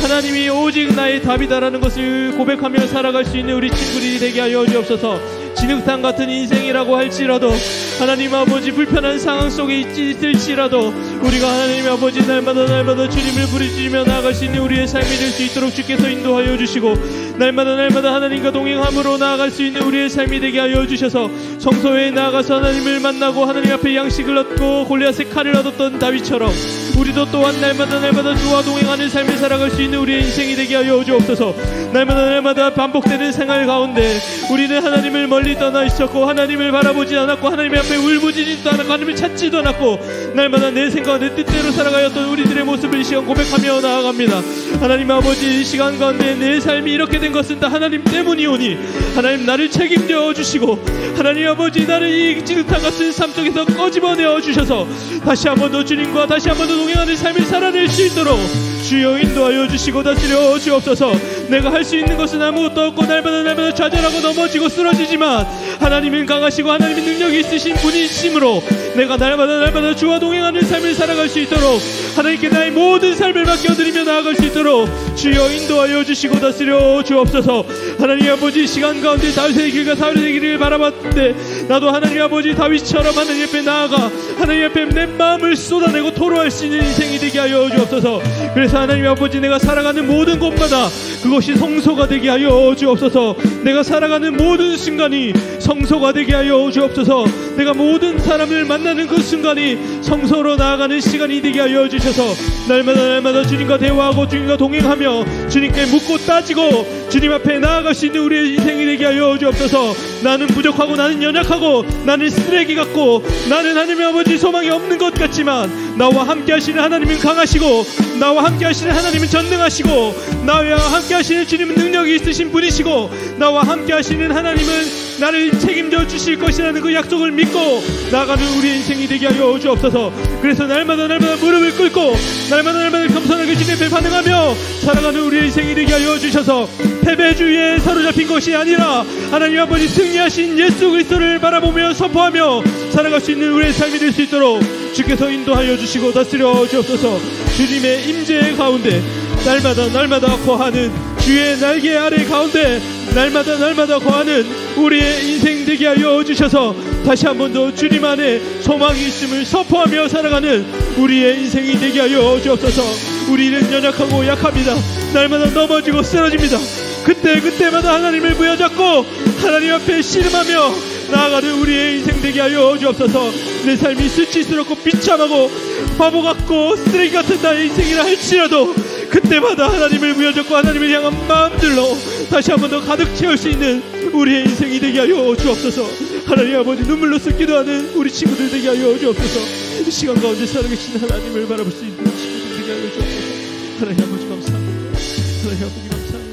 하나님이 오직 나의 답이다라는 것을 고백하며 살아갈 수 있는 우리 친구들이 되게 하여 주옵소서. 진흙탕 같은 인생이라고 할지라도 하나님 아버지 불편한 상황 속에 있을지라도 우리가 하나님 아버지 날마다 주님을 부르짖으며 나아갈 수 있는 우리의 삶이 될 수 있도록 주께서 인도하여 주시고, 날마다 하나님과 동행함으로 나아갈 수 있는 우리의 삶이 되게 하여 주셔서 성소에 나아가서 하나님을 만나고 하나님 앞에 양식을 얻고 골리앗의 칼을 얻었던 다윗처럼 우리도 또한 날마다 주와 동행하는 삶을 살아갈 수 있는 우리의 인생이 되게 하여 주옵소서. 날마다 반복되는 생활 가운데 우리는 하나님을 멀리 떠나 있었고 하나님을 바라보지 않았고 하나님 앞에 울부짖지도 않았고 하나님을 찾지도 않았고 날마다 내 생각 내 뜻대로 살아가였던 우리들의 모습을 이 시간 고백하며 나아갑니다. 하나님 아버지, 이 시간 가운데 내 삶이 이렇게 된 것은 다 하나님 때문이오니 하나님 나를 책임져 주시고 하나님 아버지 나를 이 진흙탕 같은 삶 속에서 꺼집어내어 주셔서 다시 한 번 더 주님과 다시 한 번 더 동행하는 삶을 살아낼 수 있도록 주여 인도하여 주시고 다스려 주옵소서. 내가 할 수 있는 것은 아무것도 없고 날마다 좌절하고 넘어지고 쓰러지지만 하나님은 강하시고 하나님은 능력이 있으신 분이심으로 내가 날마다 주와 동행하는 삶을 살아갈 수 있도록 하나님께 나의 모든 삶을 맡겨드리며 나아갈 수 있도록 주여 인도하여 주시고 다스려 주옵소서. 하나님 아버지, 시간 가운데 다윗의 길과 다윗의 길을 바라봤는데 나도 하나님 아버지 다윗처럼 하나님 앞에 나아가 하나님 앞에 내 마음을 쏟아내고 토로할 수 있는 인생이 되게 하여 주옵소서. 그래서 하나님 아버지, 내가 살아가는 모든 곳마다 그것이 성소가 되게 하여 주옵소서. 내가 살아가는 모든 순간이 성소가 되게 하여 주옵소서. 내가 모든 사람을 만나는 그 순간이 성소로 나아가는 시간이 되게 하여 주셔서 날마다 주님과 대화하고 주님과 동행하며 주님께 묻고 따지고 주님 앞에 나아갈 수 있는 우리의 인생이 되게 하여 주옵소서. 나는 부족하고 나는 연약하고 나는 쓰레기 같고 나는 하나님 아버지 소망이 없는 것 같지만 나와 함께 하시는 하나님은 강하시고 나와 함께 하시는 하나님은 전능하시고 나와 함께 하시는 주님은 능력이 있으신 분이시고 나와 함께 하시는 하나님은 나를 책임져 주실 것이라는 그 약속을 믿고 나아가는 우리의 인생이 되게 하여 주옵소서. 그래서 날마다 무릎을 꿇고 날마다 겸손하게 주님 앞에 반응하며 살아가는 우리의 인생이 되게 하여 주셔서 패배주의에 사로잡힌 것이 아니라 하나님 아버지 승리하신 예수 그리스도를 바라보며 선포하며 살아갈 수 있는 우리의 삶이 될 수 있도록 주께서 인도하여 주시고 다스려 주옵소서. 주님의 임재 가운데 날마다 거하는 주의 날개 아래 가운데 날마다 거하는 우리의 인생 되게 하여 주셔서 다시 한 번 더 주님 안에 소망이 있음을 선포하며 살아가는 우리의 인생이 되게 하여 주옵소서. 우리는 연약하고 약합니다. 날마다 넘어지고 쓰러집니다. 그때마다 하나님을 부여잡고 하나님 앞에 씨름하며 나아가는 우리의 인생 되게 하여 주옵소서. 내 삶이 수치스럽고 비참하고 바보 같고 쓰레기 같은 나의 인생이라 할지라도 그때마다 하나님을 부여잡고 하나님을 향한 마음들로 다시 한 번 더 가득 채울 수 있는 우리의 인생이 되게 하여 주옵소서. 하나님 아버지, 눈물로써 기도하는 우리 친구들 되게 하여 주옵소서. 이 시간 가운데 살아계신 하나님을 바라볼 수 있는 친구들 되게 하여 주옵소서. 하나님 아버지 감사합니다. 하나님 아버지 감사합니다.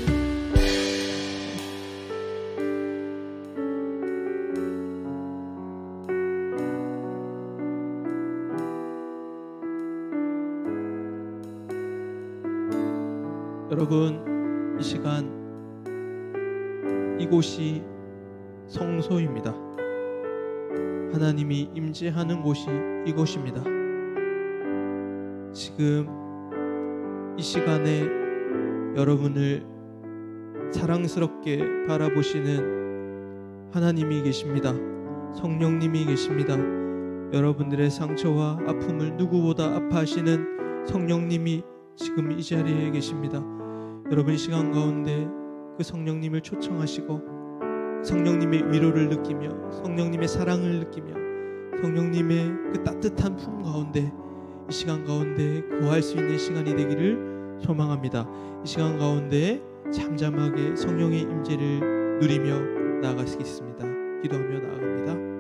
여러분, 이 시간 이곳이 성소입니다. 하나님이 임재하는 곳이 이곳입니다. 지금 이 시간에 여러분을 사랑스럽게 바라보시는 하나님이 계십니다. 성령님이 계십니다. 여러분들의 상처와 아픔을 누구보다 아파하시는 성령님이 지금 이 자리에 계십니다. 여러분, 이 시간 가운데 그 성령님을 초청하시고 성령님의 위로를 느끼며 성령님의 사랑을 느끼며 성령님의 그 따뜻한 품 가운데 이 시간 가운데 거할 수 있는 시간이 되기를 소망합니다. 이 시간 가운데 잠잠하게 성령의 임재를 누리며 나아가시겠습니다. 기도하며 나아갑니다.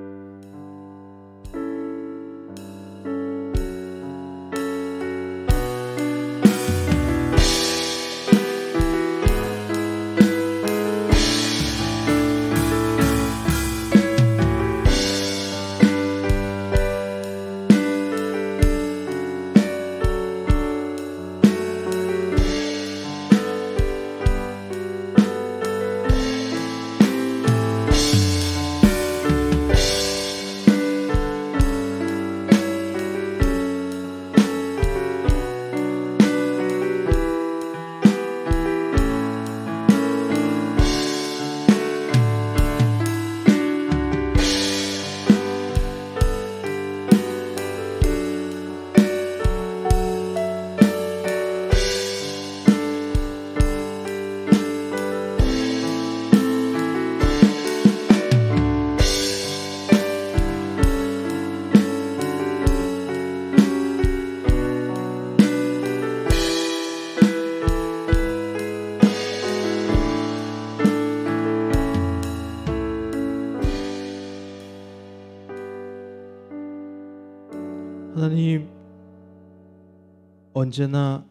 언제나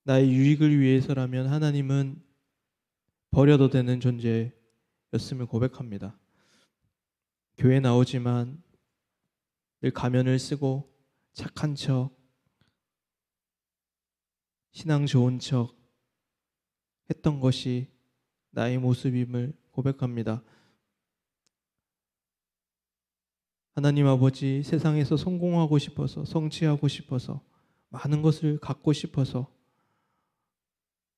나의 유익을 위해서라면 하나님은 버려도 되는 존재였음을 고백합니다. 교회 나오지만 늘 가면을 쓰고 착한 척, 신앙 좋은 척 했던 것이 나의 모습임을 고백합니다. 하나님 아버지, 세상에서 성공하고 싶어서, 성취하고 싶어서, 많은 것을 갖고 싶어서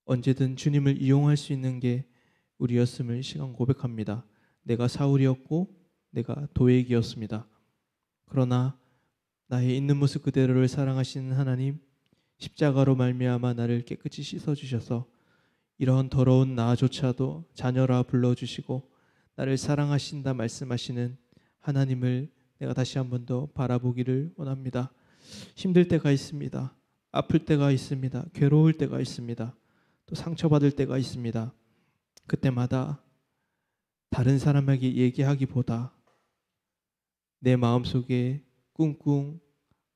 언제든 주님을 이용할 수 있는 게 우리였음을 이 시간 고백합니다. 내가 사울이었고 내가 도액이었습니다. 그러나 나의 있는 모습 그대로를 사랑하시는 하나님, 십자가로 말미암아 나를 깨끗이 씻어주셔서 이러한 더러운 나조차도 자녀라 불러주시고 나를 사랑하신다 말씀하시는 하나님을 내가 다시 한 번 더 바라보기를 원합니다. 힘들 때가 있습니다. 아플 때가 있습니다. 괴로울 때가 있습니다. 또 상처받을 때가 있습니다. 그때마다 다른 사람에게 얘기하기보다 내 마음속에 꿍꿍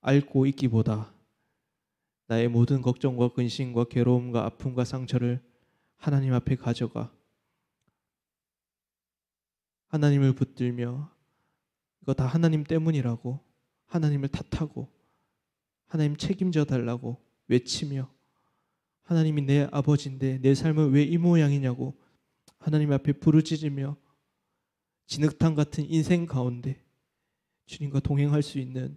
앓고 있기보다 나의 모든 걱정과 근심과 괴로움과 아픔과 상처를 하나님 앞에 가져가 하나님을 붙들며 이거 다 하나님 때문이라고, 하나님을 탓하고 하나님 책임져 달라고 외치며, 하나님이 내 아버지인데 내 삶은 왜 이 모양이냐고 하나님 앞에 부르짖으며 진흙탕 같은 인생 가운데 주님과 동행할 수 있는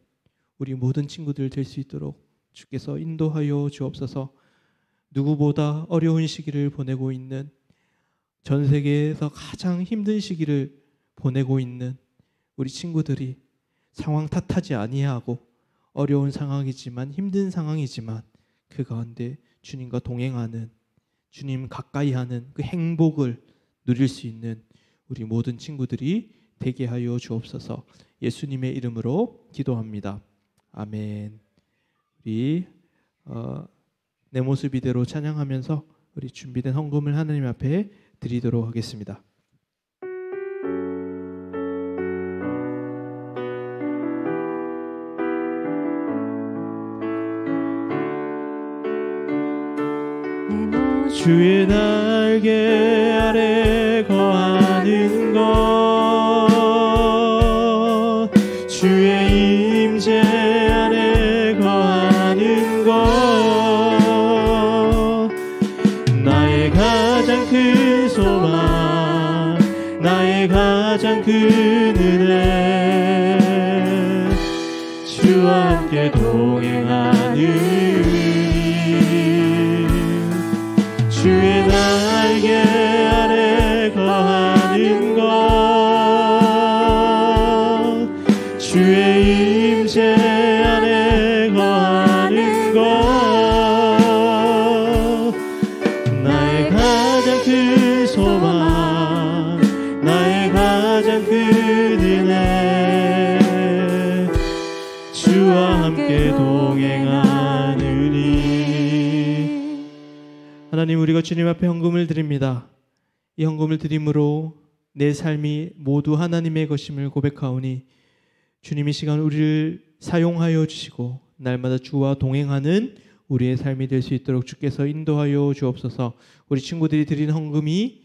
우리 모든 친구들 될 수 있도록 주께서 인도하여 주옵소서. 누구보다 어려운 시기를 보내고 있는, 전 세계에서 가장 힘든 시기를 보내고 있는 우리 친구들이 상황 탓하지 아니하고 어려운 상황이지만, 힘든 상황이지만 그 가운데 주님과 동행하는, 주님 가까이 하는 그 행복을 누릴 수 있는 우리 모든 친구들이 되게 하여 주옵소서. 예수님의 이름으로 기도합니다. 아멘. 우리 내 모습 이대로 찬양하면서 우리 준비된 헌금을 하나님 앞에 드리도록 하겠습니다. 주의 날개 아래 거하는 것, 주의 임재 아래 거하는 것, 나의 가장 큰 소망, 나의 가장 큰 은혜, 주와 함께 동행하는 주의 날개 아래 거하는 것, 주의 임재 아래 거하는 것, 나의 가장 큰 소망, 나의 가장 큰 은혜, 주와 함께 동행하느니. 하나님, 우리가 주님 앞에 헌금을 드립니다. 이 헌금을 드림으로 내 삶이 모두 하나님의 것임을 고백하오니 주님이 시간 우리를 사용하여 주시고 날마다 주와 동행하는 우리의 삶이 될 수 있도록 주께서 인도하여 주옵소서. 우리 친구들이 드린 헌금이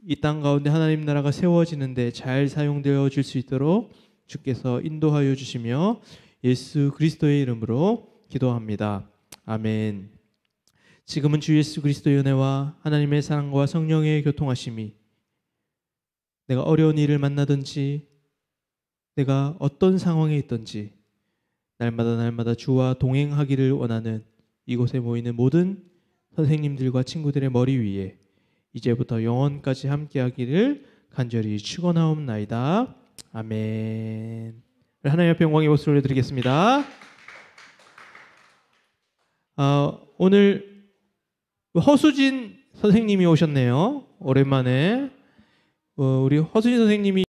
이 땅 가운데 하나님 나라가 세워지는데 잘 사용되어 줄 수 있도록 주께서 인도하여 주시며 예수 그리스도의 이름으로 기도합니다. 아멘. 지금은 주 예수 그리스도의 은혜와 하나님의 사랑과 성령의 교통하심이 내가 어려운 일을 만나든지 내가 어떤 상황에 있든지 날마다 주와 동행하기를 원하는 이곳에 모이는 모든 선생님들과 친구들의 머리 위에 이제부터 영원까지 함께하기를 간절히 축원하옵나이다. 아멘. 하나님 앞에 영광의 박수를 올려드리겠습니다. 오늘 허수진 선생님이 오셨네요. 오랜만에 우리 허수진 선생님이